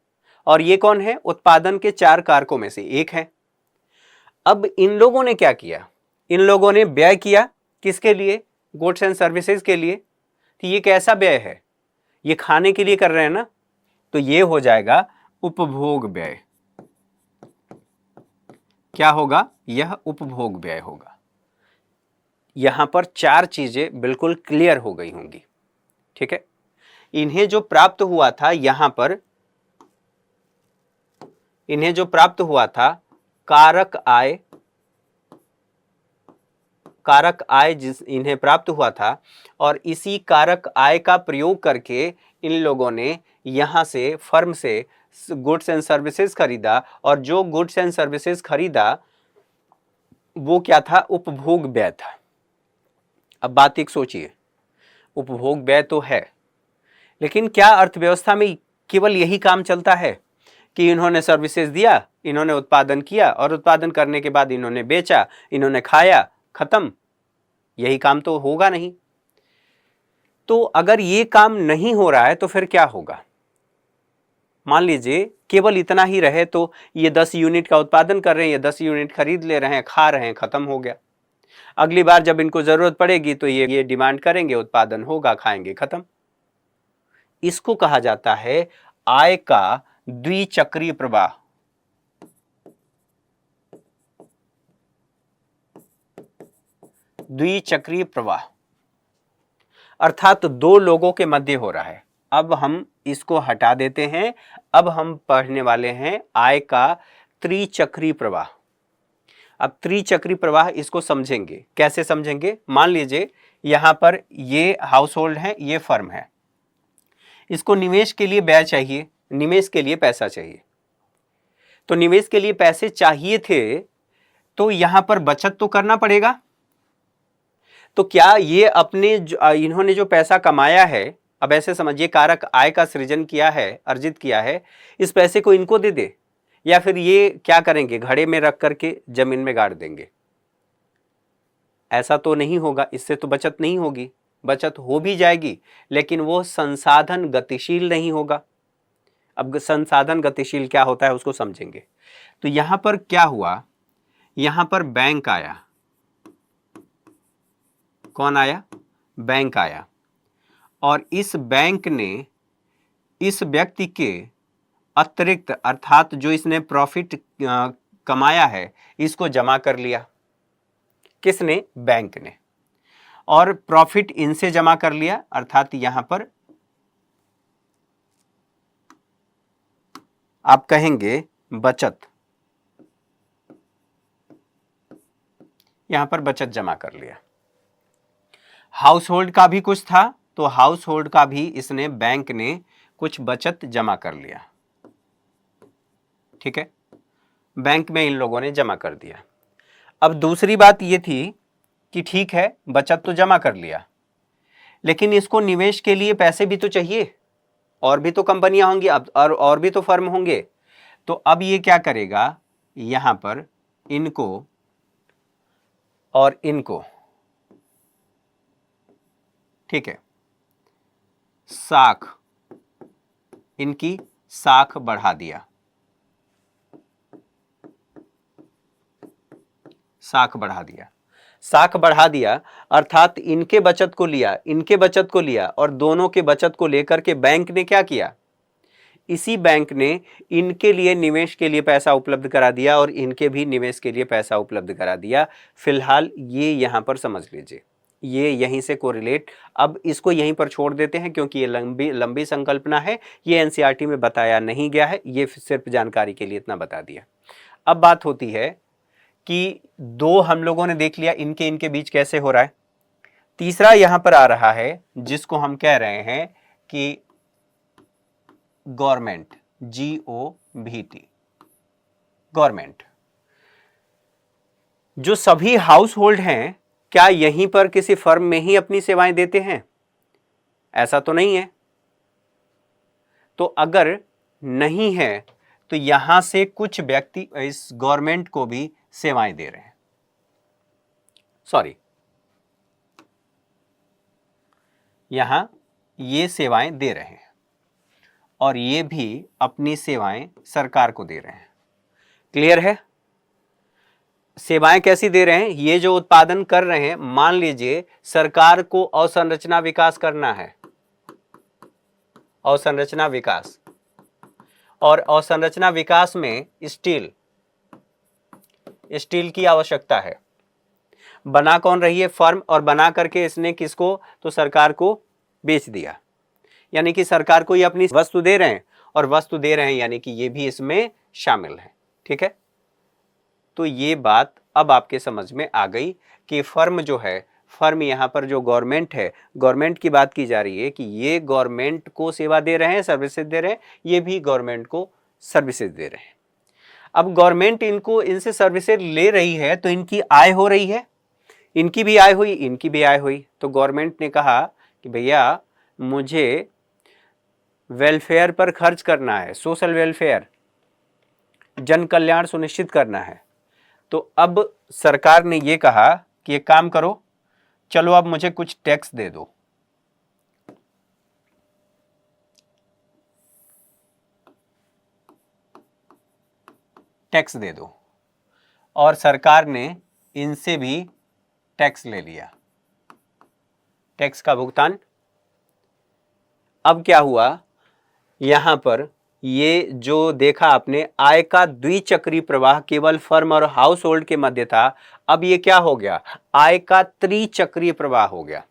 A: और ये कौन है? उत्पादन के 4 कारकों में से एक है। अब इन लोगों ने क्या किया? इन लोगों ने व्यय किया, किसके लिए? गुड्स एंड सर्विसेज के लिए। तो ये कैसा व्यय है? ये खाने के लिए कर रहे हैं ना, तो ये हो जाएगा उपभोग व्यय। क्या होगा? यह उपभोग व्यय होगा। यहां पर 4 चीजें बिल्कुल क्लियर हो गई होंगी, ठीक है। इन्हें जो प्राप्त हुआ था, यहां पर इन्हें जो प्राप्त हुआ था कारक आय, कारक आय जिस इन्हें प्राप्त हुआ था, और इसी कारक आय का प्रयोग करके इन लोगों ने यहां से फर्म से गुड्स एंड सर्विसेज खरीदा, और जो गुड्स एंड सर्विसेज खरीदा वो क्या था? उपभोग व्यय था। अब बात एक सोचिए, उपभोग व्यय तो है, लेकिन क्या अर्थव्यवस्था में केवल यही काम चलता है कि इन्होंने सर्विसेज दिया, इन्होंने उत्पादन किया, और उत्पादन करने के बाद इन्होंने बेचा, इन्होंने खाया, खत्म? यही काम तो होगा नहीं। तो अगर ये काम नहीं हो रहा है तो फिर क्या होगा? मान लीजिए केवल इतना ही रहे, तो ये 10 यूनिट का उत्पादन कर रहे हैं, ये 10 यूनिट खरीद ले रहे हैं, खा रहे हैं, खत्म हो गया। अगली बार जब इनको जरूरत पड़ेगी तो ये डिमांड करेंगे, उत्पादन होगा, खाएंगे, खत्म। इसको कहा जाता है आय का द्विचक्रीय प्रवाह। द्विचक्रीय प्रवाह अर्थात दो लोगों के मध्य हो रहा है। अब हम इसको हटा देते हैं, अब हम पढ़ने वाले हैं आय का त्रिचक्रीय प्रवाह। अब त्रिचक्रीय प्रवाह इसको समझेंगे, कैसे समझेंगे? मान लीजिए यहां पर ये हाउस होल्ड है, ये फर्म है, इसको निवेश के लिए व्यय चाहिए, निवेश के लिए पैसा चाहिए। तो निवेश के लिए पैसे चाहिए थे, तो यहां पर बचत तो करना पड़ेगा। तो क्या ये अपने इन्होंने जो पैसा कमाया है, अब ऐसे समझिए कारक आय का सृजन किया है, अर्जित किया है, इस पैसे को इनको दे दे, या फिर ये क्या करेंगे? घड़े में रख करके जमीन में गाड़ देंगे? ऐसा तो नहीं होगा, इससे तो बचत नहीं होगी। बचत हो भी जाएगी लेकिन वो संसाधन गतिशील नहीं होगा। अब संसाधन गतिशील क्या होता है उसको समझेंगे। तो यहां पर क्या हुआ? यहां पर बैंक आया। कौन आया? बैंक आया, और इस बैंक ने इस व्यक्ति के अतिरिक्त, अर्थात जो इसने प्रॉफिट कमाया है, इसको जमा कर लिया। किसने? बैंक ने। और प्रॉफिट इनसे जमा कर लिया, अर्थात यहां पर आप कहेंगे बचत, यहां पर बचत जमा कर लिया। हाउस होल्ड का भी कुछ था, तो हाउस होल्ड का भी इसने, बैंक ने कुछ बचत जमा कर लिया, ठीक है। बैंक में इन लोगों ने जमा कर दिया। अब दूसरी बात ये थी कि ठीक है, बचत तो जमा कर लिया, लेकिन इसको निवेश के लिए पैसे भी तो चाहिए, और भी तो कंपनियां होंगी, अब और भी तो फर्म होंगे। तो अब ये क्या करेगा? यहां पर इनको और इनको, ठीक है, साख, इनकी साख बढ़ा दिया, साख बढ़ा दिया। साख बढ़ा दिया अर्थात इनके बचत को लिया, इनके बचत को लिया, और दोनों के बचत को लेकर के बैंक ने क्या किया? इसी बैंक ने इनके लिए निवेश के लिए पैसा उपलब्ध करा दिया, और इनके भी निवेश के लिए पैसा उपलब्ध करा दिया। फिलहाल ये यहां पर समझ लीजिए, ये यहीं से कोरिलेट। अब इसको यहीं पर छोड़ देते हैं क्योंकि ये लंबी लंबी संकल्पना है, ये एनसीईआरटी में बताया नहीं गया है, ये सिर्फ जानकारी के लिए इतना बता दिया। अब बात होती है कि दो हम लोगों ने देख लिया, इनके इनके बीच कैसे हो रहा है। तीसरा यहां पर आ रहा है जिसको हम कह रहे हैं कि गवर्नमेंट, GOVT, गवर्नमेंट। जो सभी हाउस होल्ड हैं, क्या यहीं पर किसी फर्म में ही अपनी सेवाएं देते हैं? ऐसा तो नहीं है। तो अगर नहीं है तो यहां से कुछ व्यक्ति इस गवर्नमेंट को भी सेवाएं दे रहे हैं, सॉरी, यहां ये सेवाएं दे रहे हैं। और ये भी अपनी सेवाएं सरकार को दे रहे हैं। क्लियर है? सेवाएं कैसी दे रहे हैं? ये जो उत्पादन कर रहे हैं, मान लीजिए सरकार को अवसंरचना विकास करना है, अवसंरचना विकास, और अवसंरचना विकास में स्टील की आवश्यकता है। बना कौन रही है? फर्म, और बना करके इसने किसको? तो सरकार को बेच दिया। यानी कि सरकार को ये अपनी वस्तु दे रहे हैं, और वस्तु दे रहे हैं यानी कि ये भी इसमें शामिल है। ठीक है, तो ये बात अब आपके समझ में आ गई कि फर्म जो है, फर्म यहाँ पर जो गवर्नमेंट है, गवर्नमेंट की बात की जा रही है कि ये गवर्नमेंट को सेवा दे रहे हैं, सर्विसेज दे रहे हैं, ये भी गवर्नमेंट को सर्विसेज दे रहे हैं। अब गवर्नमेंट इनसे सर्विसेज ले रही है तो इनकी आय हो रही है, इनकी भी आय हुई, इनकी भी आय हुई। तो गवर्नमेंट ने कहा कि भैया मुझे वेलफेयर पर खर्च करना है, सोशल वेलफेयर, जन कल्याण सुनिश्चित करना है। तो अब सरकार ने ये कहा कि एक काम करो, चलो अब मुझे कुछ टैक्स दे दो। टैक्स दे दो, और सरकार ने इनसे भी टैक्स ले लिया, टैक्स का भुगतान। अब क्या हुआ, यहां पर ये जो देखा आपने, आय का द्विचक्रीय प्रवाह केवल फर्म और हाउस होल्ड के मध्य था, अब ये क्या हो गया? आय का त्रिचक्रीय प्रवाह हो गया।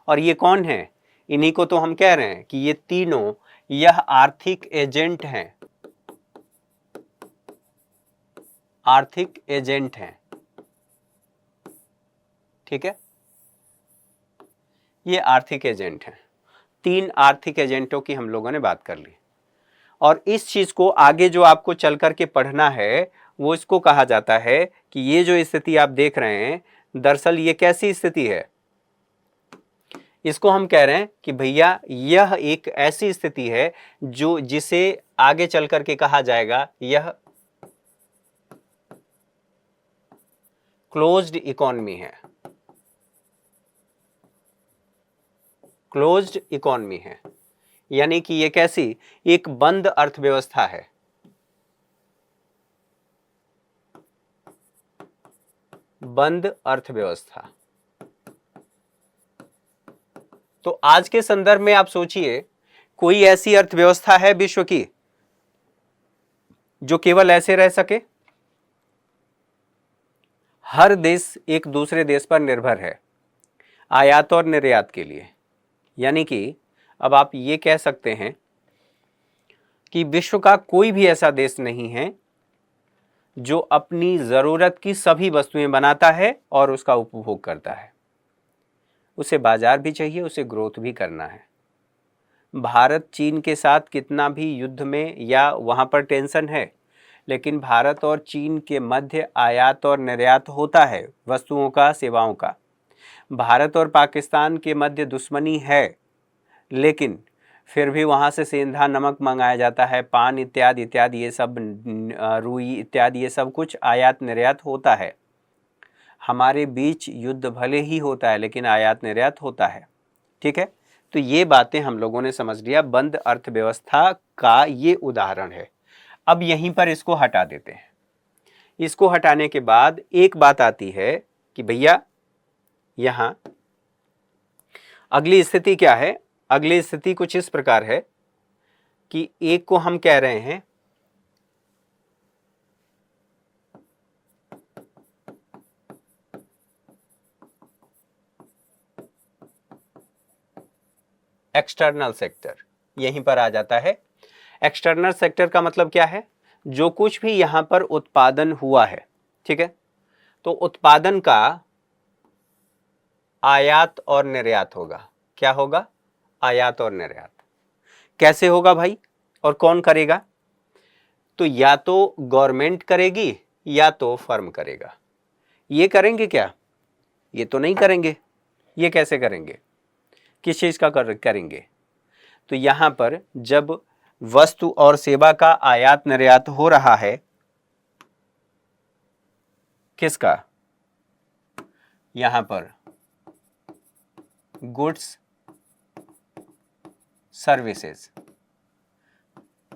A: और ये कौन है? इन्हीं को तो हम कह रहे हैं कि ये तीनों, यह आर्थिक एजेंट हैं, आर्थिक एजेंट हैं। ठीक है, ये आर्थिक एजेंट हैं। तीन आर्थिक एजेंटों की हम लोगों ने बात कर ली, और इस चीज को आगे जो आपको चल करके पढ़ना है वो इसको कहा जाता है कि ये जो स्थिति आप देख रहे हैं, दरअसल ये कैसी स्थिति है? इसको हम कह रहे हैं कि भैया यह एक ऐसी स्थिति है जो जिसे आगे चल करके कहा जाएगा, यह क्लोज्ड इकोनॉमी है, क्लोज्ड इकोनॉमी है। यानी कि ये कैसी? एक बंद अर्थव्यवस्था है। बंद अर्थव्यवस्था। तो आज के संदर्भ में आप सोचिए, कोई ऐसी अर्थव्यवस्था है विश्व की जो केवल ऐसे रह सके? हर देश एक दूसरे देश पर निर्भर है आयात और निर्यात के लिए। यानी कि अब आप ये कह सकते हैं कि विश्व का कोई भी ऐसा देश नहीं है जो अपनी जरूरत की सभी वस्तुएं बनाता है और उसका उपभोग करता है। उसे बाजार भी चाहिए, उसे ग्रोथ भी करना है। भारत चीन के साथ कितना भी युद्ध में या वहां पर टेंशन है, लेकिन भारत और चीन के मध्य आयात और निर्यात होता है वस्तुओं का, सेवाओं का। भारत और पाकिस्तान के मध्य दुश्मनी है, लेकिन फिर भी वहाँ से सेंधा नमक मंगाया जाता है, पान इत्यादि इत्यादि, ये सब रुई इत्यादि, ये सब कुछ आयात निर्यात होता है। हमारे बीच युद्ध भले ही होता है लेकिन आयात निर्यात होता है। ठीक है, तो ये बातें हम लोगों ने समझ लिया, बंद अर्थव्यवस्था का ये उदाहरण है। अब यहीं पर इसको हटा देते हैं। इसको हटाने के बाद एक बात आती है कि भैया यहां अगली स्थिति क्या है? अगली स्थिति कुछ इस प्रकार है कि एक को हम कह रहे हैं एक्सटर्नल सेक्टर, यहीं पर आ जाता है। एक्सटर्नल सेक्टर का मतलब क्या है? जो कुछ भी यहां पर उत्पादन हुआ है, ठीक है, तो उत्पादन का आयात और निर्यात होगा। क्या होगा? आयात और निर्यात। कैसे होगा भाई, और कौन करेगा? तो या तो गवर्नमेंट करेगी या तो फर्म करेगा। ये करेंगे क्या? ये तो नहीं करेंगे। ये कैसे करेंगे? किस चीज का करेंगे? तो यहां पर जब वस्तु और सेवा का आयात निर्यात हो रहा है, किसका? यहां पर गुड्स सर्विसेज,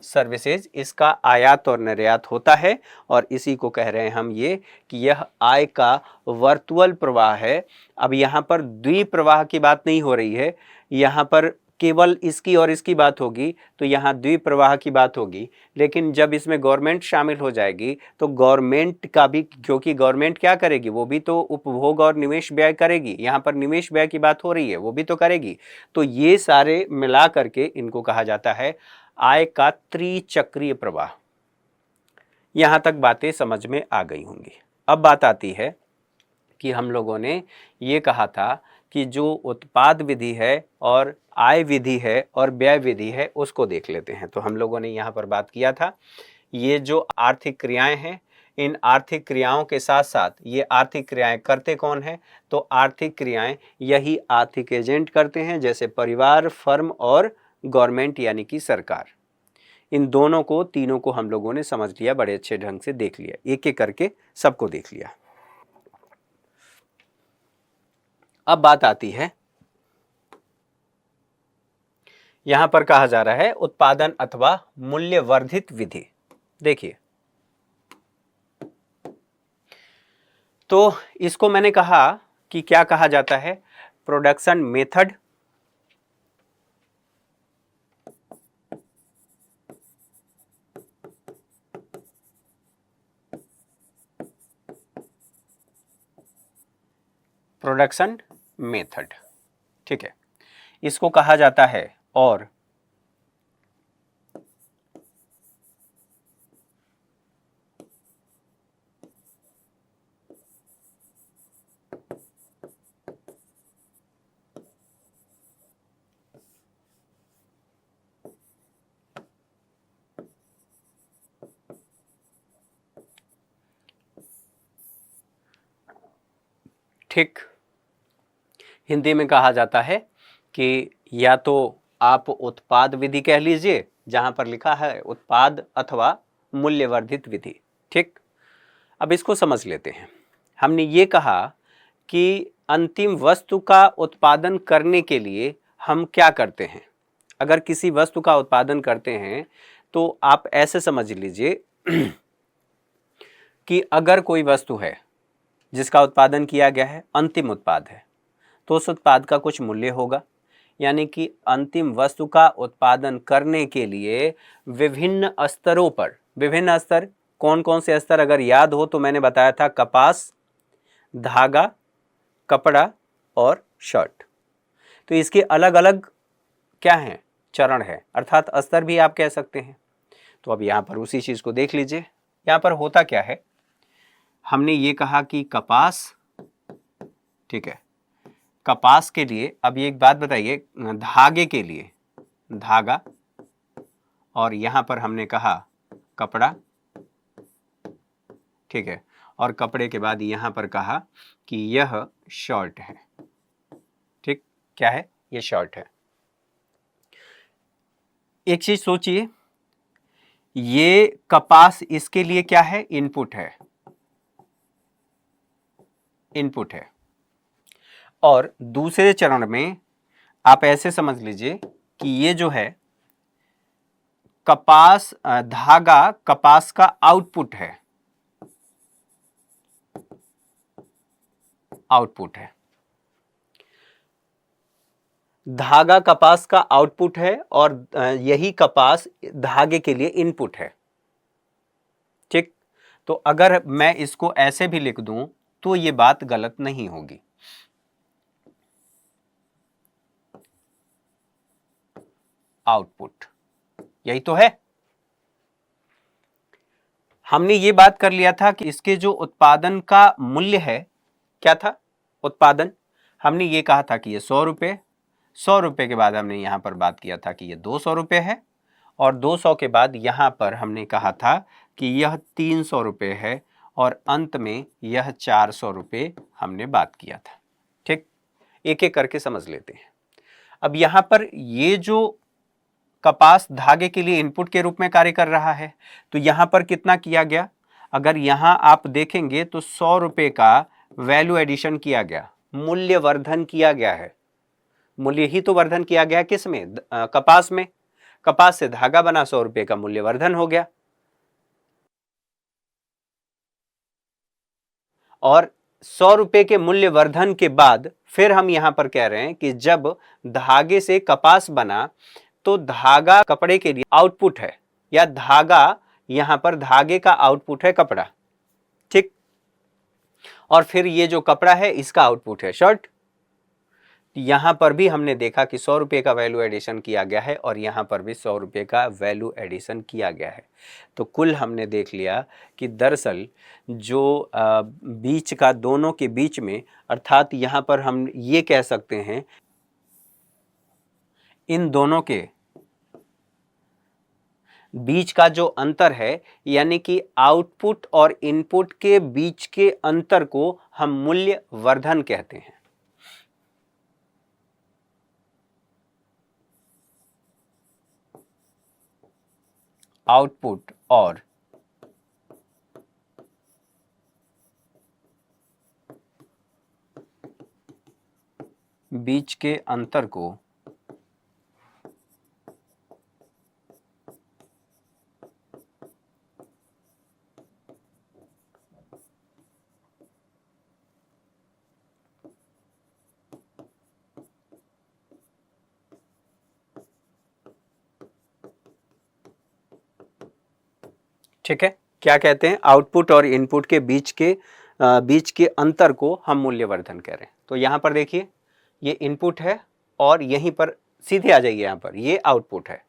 A: सर्विसेज, इसका आयात और निर्यात होता है और इसी को कह रहे हैं हम ये कि यह आय का वर्तुअल प्रवाह है। अब यहाँ पर द्विप्रवाह की बात नहीं हो रही है, यहाँ पर केवल इसकी और इसकी बात होगी तो यहाँ द्विप्रवाह की बात होगी। लेकिन जब इसमें गवर्नमेंट शामिल हो जाएगी तो गवर्नमेंट का भी, क्योंकि गवर्नमेंट क्या करेगी, वो भी तो उपभोग और निवेश व्यय करेगी, यहाँ पर निवेश व्यय की बात हो रही है, वो भी तो करेगी। तो ये सारे मिला करके इनको कहा जाता है आय का त्रिचक्रीय प्रवाह। यहां तक बातें समझ में आ गई होंगी। अब बात आती है कि हम लोगों ने ये कहा था कि जो उत्पाद विधि है और आय विधि है और व्यय विधि है उसको देख लेते हैं। तो हम लोगों ने यहाँ पर बात किया था, ये जो आर्थिक क्रियाएं हैं, इन आर्थिक क्रियाओं के साथ साथ ये आर्थिक क्रियाएं करते कौन हैं, तो आर्थिक क्रियाएं यही आर्थिक एजेंट करते हैं, जैसे परिवार, फर्म और गवर्नमेंट यानी कि सरकार। इन दोनों को, तीनों को हम लोगों ने समझ लिया, बड़े अच्छे ढंग से देख लिया, एक एक करके सबको देख लिया। अब बात आती है, यहां पर कहा जा रहा है उत्पादन अथवा मूल्य वर्धित विधि। देखिए, तो इसको मैंने कहा कि क्या कहा जाता है, प्रोडक्शन मेथड, प्रोडक्शन मेथड, ठीक है, इसको कहा जाता है। और ठीक हिंदी में कहा जाता है कि या तो आप उत्पाद विधि कह लीजिए, जहां पर लिखा है उत्पाद अथवा मूल्यवर्धित विधि। ठीक, अब इसको समझ लेते हैं। हमने ये कहा कि अंतिम वस्तु का उत्पादन करने के लिए हम क्या करते हैं। अगर किसी वस्तु का उत्पादन करते हैं तो आप ऐसे समझ लीजिए कि अगर कोई वस्तु है जिसका उत्पादन किया गया है, अंतिम उत्पाद है, तो उस उत्पाद का कुछ मूल्य होगा। यानी कि अंतिम वस्तु का उत्पादन करने के लिए विभिन्न स्तरों पर, विभिन्न स्तर, कौन कौन से स्तर अगर याद हो तो मैंने बताया था, कपास, धागा, कपड़ा और शर्ट। तो इसके अलग अलग क्या हैं, चरण है, अर्थात स्तर भी आप कह सकते हैं। तो अब यहाँ पर उसी चीज को देख लीजिए। यहाँ पर होता क्या है, हमने ये कहा कि कपास, ठीक है, कपास के लिए, अब ये एक बात बताइए, धागे के लिए धागा, और यहां पर हमने कहा कपड़ा, ठीक है, और कपड़े के बाद यहां पर कहा कि यह शर्ट है। ठीक, क्या है, ये शर्ट है। एक चीज सोचिए, ये कपास इसके लिए क्या है, इनपुट है, इनपुट है। और दूसरे चरण में आप ऐसे समझ लीजिए कि ये जो है कपास, धागा कपास का आउटपुट है, आउटपुट है, धागा कपास का आउटपुट है और यही कपास धागे के लिए इनपुट है। ठीक, तो अगर मैं इसको ऐसे भी लिख दूं तो ये बात गलत नहीं होगी। आउटपुट, यही तो है। हमने ये बात कर लिया था कि इसके जो उत्पादन का मूल्य है, क्या था, उत्पादन, हमने ये कहा था कि ये 100 रुपये, 100 रुपये के बाद हमने यहां पर बात किया था कि ये 200 रुपये है, और 200 के बाद यहां पर हमने कहा था कि यह 300 रुपये है, और अंत में यह 400 रुपये हमने बात किया था। ठीक, एक एक करके समझ लेते हैं। अब यहां पर ये जो कपास धागे के लिए इनपुट के रूप में कार्य कर रहा है, तो यहां पर कितना किया गया, अगर यहां आप देखेंगे तो 100 रुपये का वैल्यू एडिशन किया गया, मूल्य वर्धन किया गया है। मूल्य ही तो वर्धन किया गया किस में, कपास में। कपास से धागा बना, 100 रुपये का मूल्यवर्धन हो गया। और 100 रुपये के मूल्यवर्धन के बाद फिर हम यहां पर कह रहे हैं कि जब धागे से कपास बना तो धागा कपड़े के लिए आउटपुट है, या धागा यहां पर धागे का आउटपुट है कपड़ा, ठीक। और फिर ये जो कपड़ा है इसका आउटपुट है शर्ट। यहां पर भी हमने देखा कि 100 रुपये का वैल्यू एडिशन किया गया है और यहां पर भी 100 रुपये का वैल्यू एडिशन किया गया है। तो कुल हमने देख लिया कि दरअसल जो बीच का, दोनों के बीच में, अर्थात यहां पर हम ये कह सकते हैं इन दोनों के बीच का जो अंतर है, यानी कि आउटपुट और इनपुट के बीच के अंतर को हम मूल्य वर्धन कहते हैं। आउटपुट और बीच के अंतर को ठीक है, क्या कहते हैं? आउटपुट और इनपुट के बीच के अंतर को हम मूल्यवर्धन कह रहे हैं। तो यहां पर देखिए, ये इनपुट है और यहीं पर सीधे आ जाइए, यहां पर ये आउटपुट है,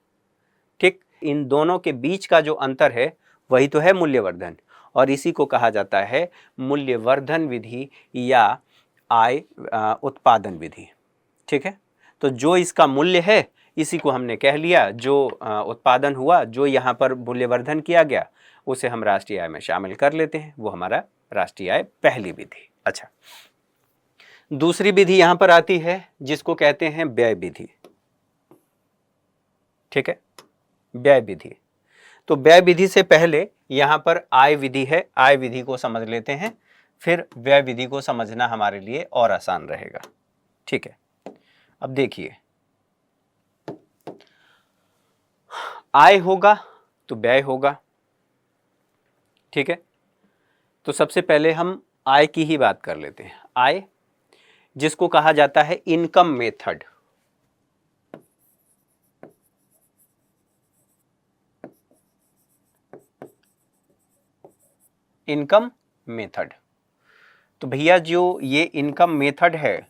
A: ठीक। इन दोनों के बीच का जो अंतर है वही तो है मूल्यवर्धन, और इसी को कहा जाता है मूल्यवर्धन विधि या आय उत्पादन विधि, ठीक है। तो जो इसका मूल्य है इसी को हमने कह लिया, जो उत्पादन हुआ, जो यहाँ पर मूल्यवर्धन किया गया, उसे हम राष्ट्रीय आय में शामिल कर लेते हैं, वो हमारा राष्ट्रीय आय पहली विधि। अच्छा, दूसरी विधि यहां पर आती है जिसको कहते हैं व्यय विधि, ठीक है, व्यय विधि। तो व्यय विधि से पहले यहां पर आय विधि है, आय विधि को समझ लेते हैं, फिर व्यय विधि को समझना हमारे लिए और आसान रहेगा, ठीक है। अब देखिए, आय होगा तो व्यय होगा, ठीक है। तो सबसे पहले हम आय की ही बात कर लेते हैं। आय जिसको कहा जाता है इनकम मेथड, इनकम मेथड। तो भैया जो ये इनकम मेथड है,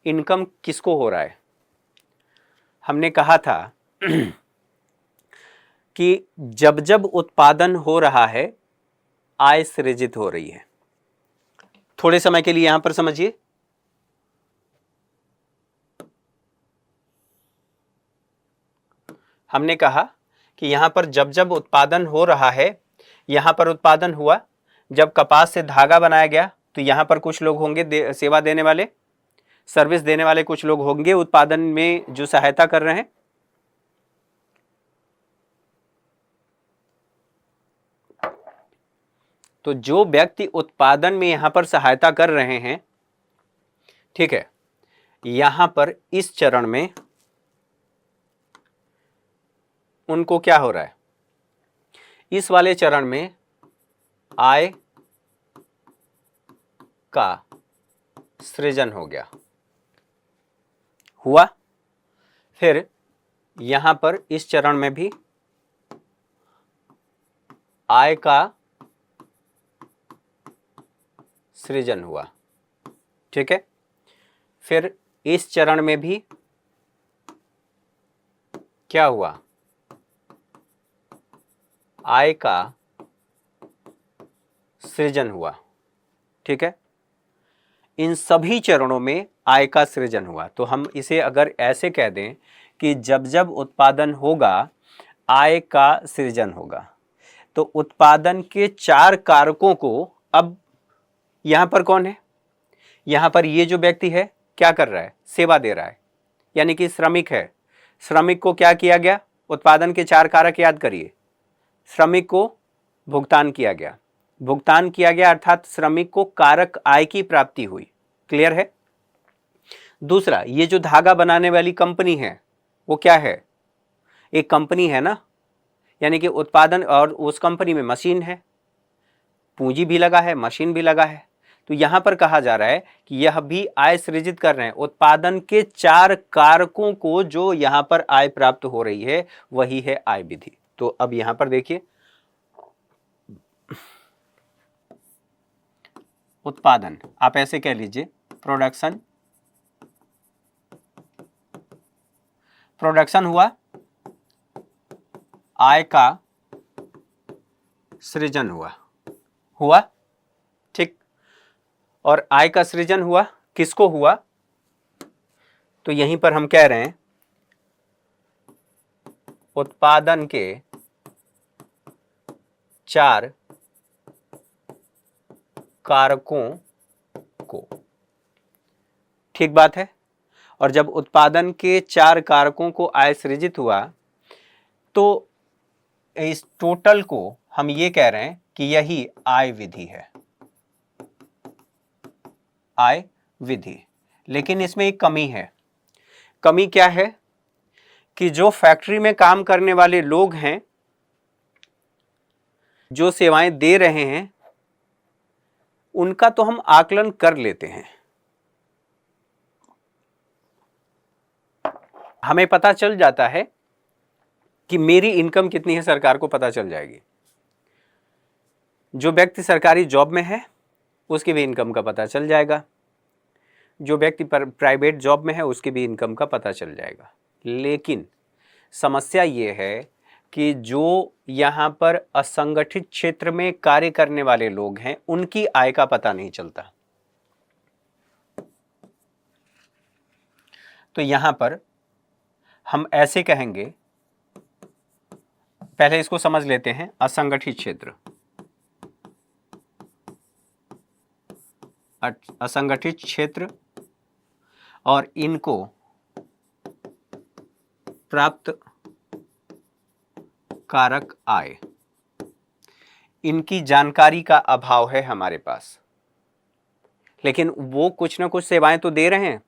A: इनकम किसको हो रहा है? हमने कहा था कि जब जब उत्पादन हो रहा है आय सृजित हो रही है। थोड़े समय के लिए यहां पर समझिए, हमने कहा कि यहां पर जब जब उत्पादन हो रहा है, यहां पर उत्पादन हुआ, जब कपास से धागा बनाया गया तो यहां पर कुछ लोग होंगे सेवा देने वाले, सर्विस देने वाले कुछ लोग होंगे उत्पादन में जो सहायता कर रहे हैं। तो जो व्यक्ति उत्पादन में यहां पर सहायता कर रहे हैं, ठीक है, यहां पर इस चरण में उनको क्या हो रहा है? इस वाले चरण में आय का सृजन हो गया, हुआ। फिर यहां पर इस चरण में भी आय का सृजन हुआ, ठीक है। फिर इस चरण में भी क्या हुआ? आय का सृजन हुआ, ठीक है। इन सभी चरणों में आय का सृजन हुआ। तो हम इसे अगर ऐसे कह दें कि जब जब उत्पादन होगा आय का सृजन होगा। तो उत्पादन के 4 कारकों को, अब यहां पर कौन है? यहां पर ये जो व्यक्ति है क्या कर रहा है? सेवा दे रहा है, यानी कि श्रमिक है। श्रमिक को क्या किया गया? उत्पादन के 4 कारक याद करिए। श्रमिक को भुगतान किया गया, भुगतान किया गया अर्थात श्रमिक को कारक आय की प्राप्ति हुई। क्लियर है? दूसरा, ये जो धागा बनाने वाली कंपनी है वो क्या है, एक कंपनी है ना, यानी कि उत्पादन, और उस कंपनी में मशीन है, पूंजी भी लगा है, मशीन भी लगा है। तो यहां पर कहा जा रहा है कि यह भी आय सृजित कर रहे हैं। उत्पादन के 4 कारकों को जो यहां पर आय प्राप्त हो रही है वही है आय विधि। तो अब यहां पर देखिए, उत्पादन आप ऐसे कह लीजिए, प्रोडक्शन, प्रोडक्शन हुआ, आय का सृजन हुआ, ठीक। और आय का सृजन हुआ किसको हुआ, तो यहीं पर हम कह रहे हैं उत्पादन के 4 कारकों को, ठीक बात है। और जब उत्पादन के 4 कारकों को आय सृजित हुआ तो इस टोटल को हम ये कह रहे हैं कि यही आय विधि है, आय विधि। लेकिन इसमें एक कमी है। कमी क्या है कि जो फैक्ट्री में काम करने वाले लोग हैं, जो सेवाएं दे रहे हैं, उनका तो हम आकलन कर लेते हैं। हमें पता चल जाता है कि मेरी इनकम कितनी है, सरकार को पता चल जाएगी। जो व्यक्ति सरकारी जॉब में है उसकी भी इनकम का पता चल जाएगा, जो व्यक्ति प्राइवेट जॉब में है उसकी भी इनकम का पता चल जाएगा। लेकिन समस्या ये है कि जो यहाँ पर असंगठित क्षेत्र में कार्य करने वाले लोग हैं उनकी आय का पता नहीं चलता। तो यहां पर हम ऐसे कहेंगे, पहले इसको समझ लेते हैं। असंगठित क्षेत्र, असंगठित क्षेत्र और इनको प्राप्त कारक आय, इनकी जानकारी का अभाव है हमारे पास। लेकिन वो कुछ ना कुछ सेवाएं तो दे रहे हैं,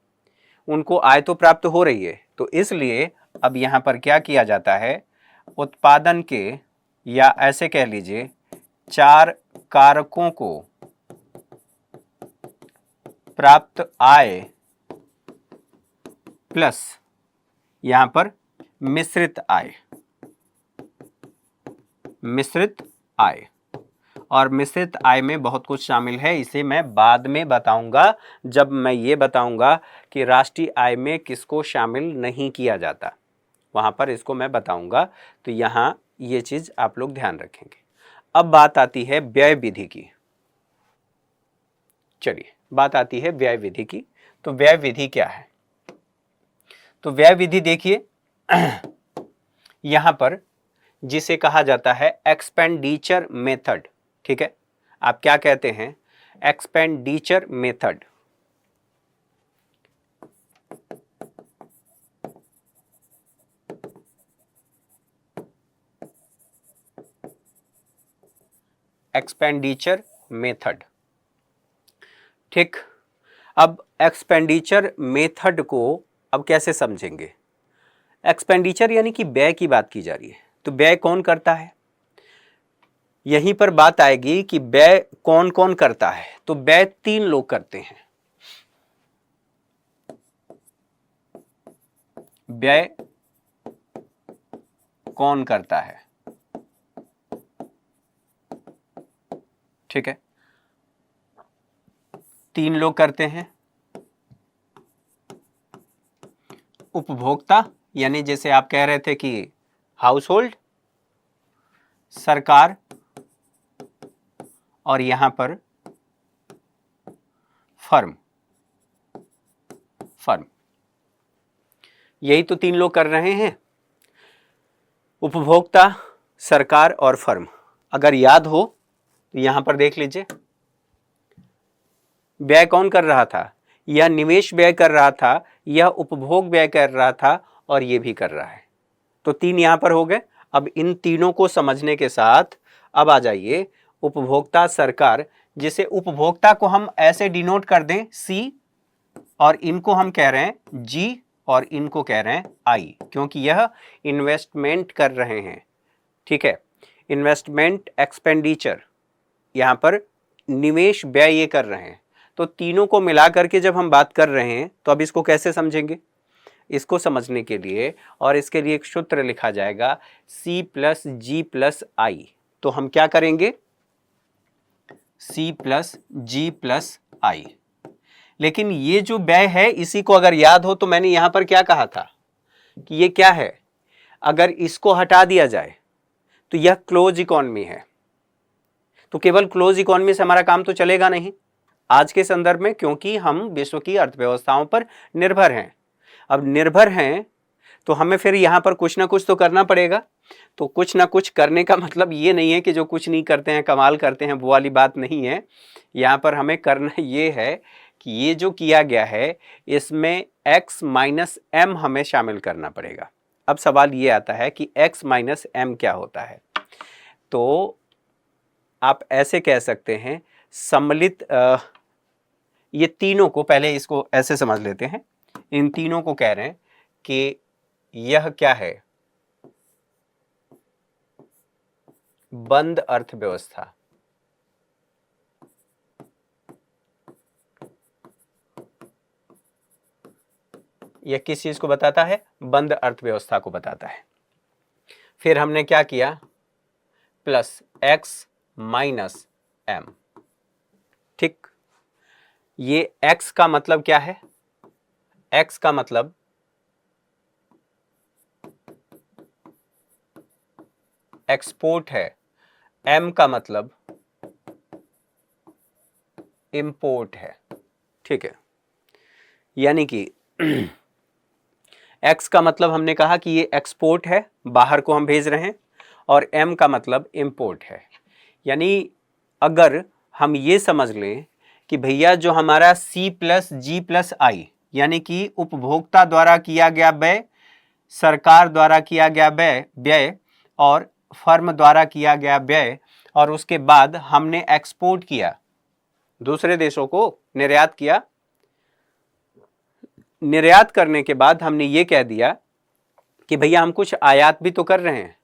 A: उनको आय तो प्राप्त हो रही है। तो इसलिए अब यहां पर क्या किया जाता है, उत्पादन के, या ऐसे कह लीजिए 4 कारकों को प्राप्त आय प्लस यहां पर मिश्रित आय, मिश्रित आय। और मिश्रित आय में बहुत कुछ शामिल है, इसे मैं बाद में बताऊंगा, जब मैं ये बताऊंगा कि राष्ट्रीय आय में किसको शामिल नहीं किया जाता, वहां पर इसको मैं बताऊंगा। तो यहां ये चीज आप लोग ध्यान रखेंगे। अब बात आती है व्यय विधि की। चलिए, बात आती है व्यय विधि की। तो व्यय विधि क्या है, तो व्यय विधि देखिए यहां पर जिसे कहा जाता है एक्सपेंडिचर मेथड, ठीक है। आप क्या कहते हैं, एक्सपेंडिचर मेथड। एक्सपेंडिचर मेथड, ठीक। अब एक्सपेंडिचर मेथड को अब कैसे समझेंगे। एक्सपेंडिचर यानी कि व्यय की बात की जा रही है, तो व्यय कौन करता है, यहीं पर बात आएगी कि व्यय कौन कौन करता है। तो व्यय 3 लोग करते हैं। व्यय कौन करता है, ठीक है, 3 लोग करते हैं। उपभोक्ता, यानी जैसे आप कह रहे थे कि हाउस होल्ड, सरकार, और यहां पर फर्म, फर्म। यही तो 3 लोग कर रहे हैं, उपभोक्ता, सरकार और फर्म। अगर याद हो तो यहां पर देख लीजिए, व्यय कौन कर रहा था, यह निवेश व्यय कर रहा था, यह उपभोग व्यय कर रहा था, और यह भी कर रहा है। तो 3 यहां पर हो गए। अब इन तीनों को समझने के साथ अब आ जाइए उपभोक्ता, सरकार, जिसे उपभोक्ता को हम ऐसे डिनोट कर दें सी, और इनको हम कह रहे हैं G और इनको कह रहे हैं I, क्योंकि यह इन्वेस्टमेंट कर रहे हैं। ठीक है, इन्वेस्टमेंट एक्सपेंडिचर, यहाँ पर निवेश व्यय ये कर रहे हैं। तो तीनों को मिला करके जब हम बात कर रहे हैं तो अब इसको कैसे समझेंगे? इसको समझने के लिए और इसके लिए एक सूत्र लिखा जाएगा C प्लस जी प्लस आई। तो हम क्या करेंगे? C प्लस जी प्लस आई। लेकिन ये जो व्यय है, इसी को अगर याद हो तो मैंने यहां पर क्या कहा था कि ये क्या है? अगर इसको हटा दिया जाए तो यह क्लोज इकोनॉमी है। तो केवल क्लोज इकोनॉमी से हमारा काम तो चलेगा नहीं आज के संदर्भ में, क्योंकि हम विश्व की अर्थव्यवस्थाओं पर निर्भर हैं। अब निर्भर हैं तो हमें फिर यहां पर कुछ ना कुछ तो करना पड़ेगा। तो कुछ ना कुछ करने का मतलब ये नहीं है कि जो कुछ नहीं करते हैं कमाल करते हैं, वो वाली बात नहीं है। यहां पर हमें करना ये है कि ये जो किया गया है इसमें x माइनस एम हमें शामिल करना पड़ेगा। अब सवाल ये आता है कि x माइनस एम क्या होता है? तो आप ऐसे कह सकते हैं सम्मिलित, ये तीनों को, पहले इसको ऐसे समझ लेते हैं, इन तीनों को कह रहे हैं कि यह क्या है? बंद अर्थव्यवस्था। यह किस चीज को बताता है? बंद अर्थव्यवस्था को बताता है। फिर हमने क्या किया? Plus x minus M. ठीक, ये x का मतलब क्या है? x का मतलब एक्सपोर्ट है, m का मतलब इंपोर्ट है। ठीक है, यानी कि x का मतलब हमने कहा कि ये एक्सपोर्ट है, बाहर को हम भेज रहे हैं, और m का मतलब इंपोर्ट है। यानी अगर हम ये समझ लें कि भैया जो हमारा C प्लस जी प्लस आई, यानी कि उपभोक्ता द्वारा किया गया व्यय, सरकार द्वारा किया गया व्यय और फर्म द्वारा किया गया व्यय, और उसके बाद हमने एक्सपोर्ट किया, दूसरे देशों को निर्यात किया। निर्यात करने के बाद हमने ये कह दिया कि भैया हम कुछ आयात भी तो कर रहे हैं।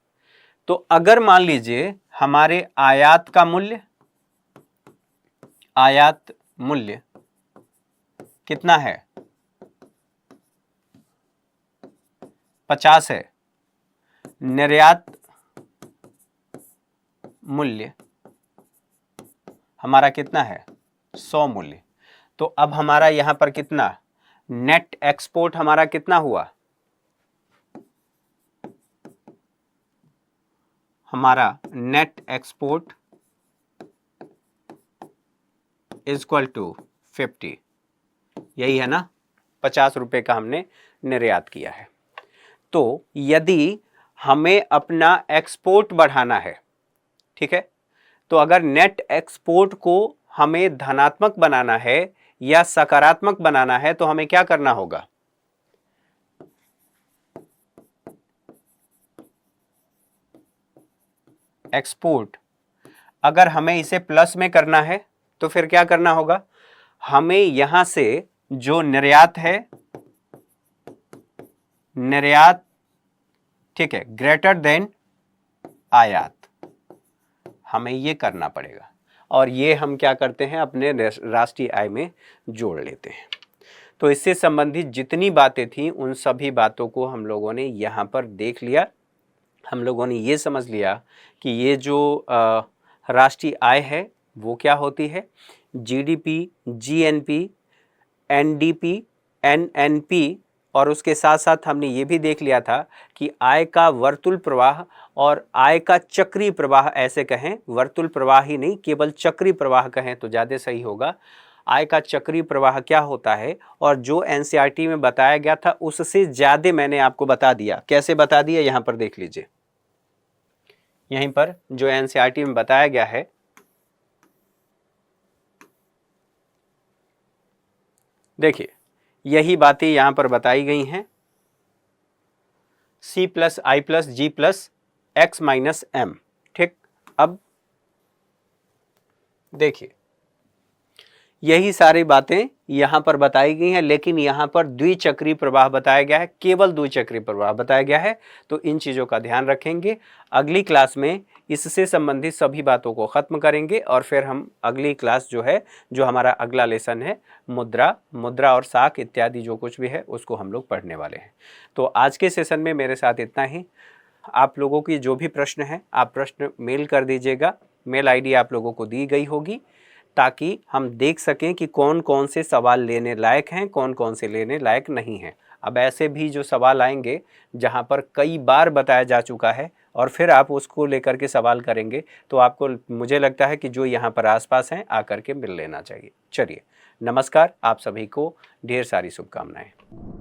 A: तो अगर मान लीजिए हमारे आयात मूल्य कितना है? 50 है। निर्यात मूल्य हमारा कितना है? 100 मूल्य। तो अब हमारा यहां पर कितना नेट एक्सपोर्ट हमारा कितना हुआ? हमारा नेट एक्सपोर्ट इक्वल टू 50, यही है ना? 50 रुपए का हमने निर्यात किया है। तो यदि हमें अपना एक्सपोर्ट बढ़ाना है, ठीक है, तो अगर नेट एक्सपोर्ट को हमें धनात्मक बनाना है या सकारात्मक बनाना है तो हमें क्या करना होगा? एक्सपोर्ट अगर हमें इसे प्लस में करना है तो फिर क्या करना होगा? हमें यहां से जो निर्यात है, निर्यात, ठीक है, ग्रेटर देन आयात, हमें ये करना पड़ेगा। और ये हम क्या करते हैं? अपने राष्ट्रीय आय में जोड़ लेते हैं। तो इससे संबंधित जितनी बातें थी उन सभी बातों को हम लोगों ने यहाँ पर देख लिया। हम लोगों ने ये समझ लिया कि ये जो राष्ट्रीय आय है वो क्या होती है। जीडीपी, जीएनपी, एनडीपी, एनएनपी, और उसके साथ साथ हमने ये भी देख लिया था कि आय का वर्तुल प्रवाह और आय का चक्रीय प्रवाह, ऐसे कहें, वर्तुल प्रवाह ही नहीं, केवल चक्रीय प्रवाह कहें तो ज़्यादा सही होगा। आय का चक्रीय प्रवाह क्या होता है, और जो एनसीईआरटी में बताया गया था उससे ज़्यादा मैंने आपको बता दिया। कैसे बता दिया? यहाँ पर देख लीजिए, यहीं पर जो एनसीईआरटी में बताया गया है, देखिए यही बातें यहां पर बताई गई हैं। C प्लस आई प्लस जी प्लस एक्स माइनस एम। ठीक, अब देखिए यही सारी बातें यहाँ पर बताई गई हैं, लेकिन यहाँ पर द्विचक्रीय प्रवाह बताया गया है, केवल द्विचक्रीय प्रवाह बताया गया है। तो इन चीज़ों का ध्यान रखेंगे। अगली क्लास में इससे संबंधित सभी बातों को ख़त्म करेंगे और फिर हम अगली क्लास जो है, जो हमारा अगला लेसन है, मुद्रा और साख इत्यादि जो कुछ भी है उसको हम लोग पढ़ने वाले हैं। तो आज के सेशन में मेरे साथ इतना ही। आप लोगों की जो भी प्रश्न है आप प्रश्न मेल कर दीजिएगा। मेल आईडी आप लोगों को दी गई होगी, ताकि हम देख सकें कि कौन कौन से सवाल लेने लायक हैं, कौन कौन से लेने लायक नहीं हैं। अब ऐसे भी जो सवाल आएंगे जहां पर कई बार बताया जा चुका है और फिर आप उसको लेकर के सवाल करेंगे, तो आपको, मुझे लगता है कि जो यहाँ पर आसपास हैं आकर के मिल लेना चाहिए। चलिए, नमस्कार। आप सभी को ढेर सारी शुभकामनाएं।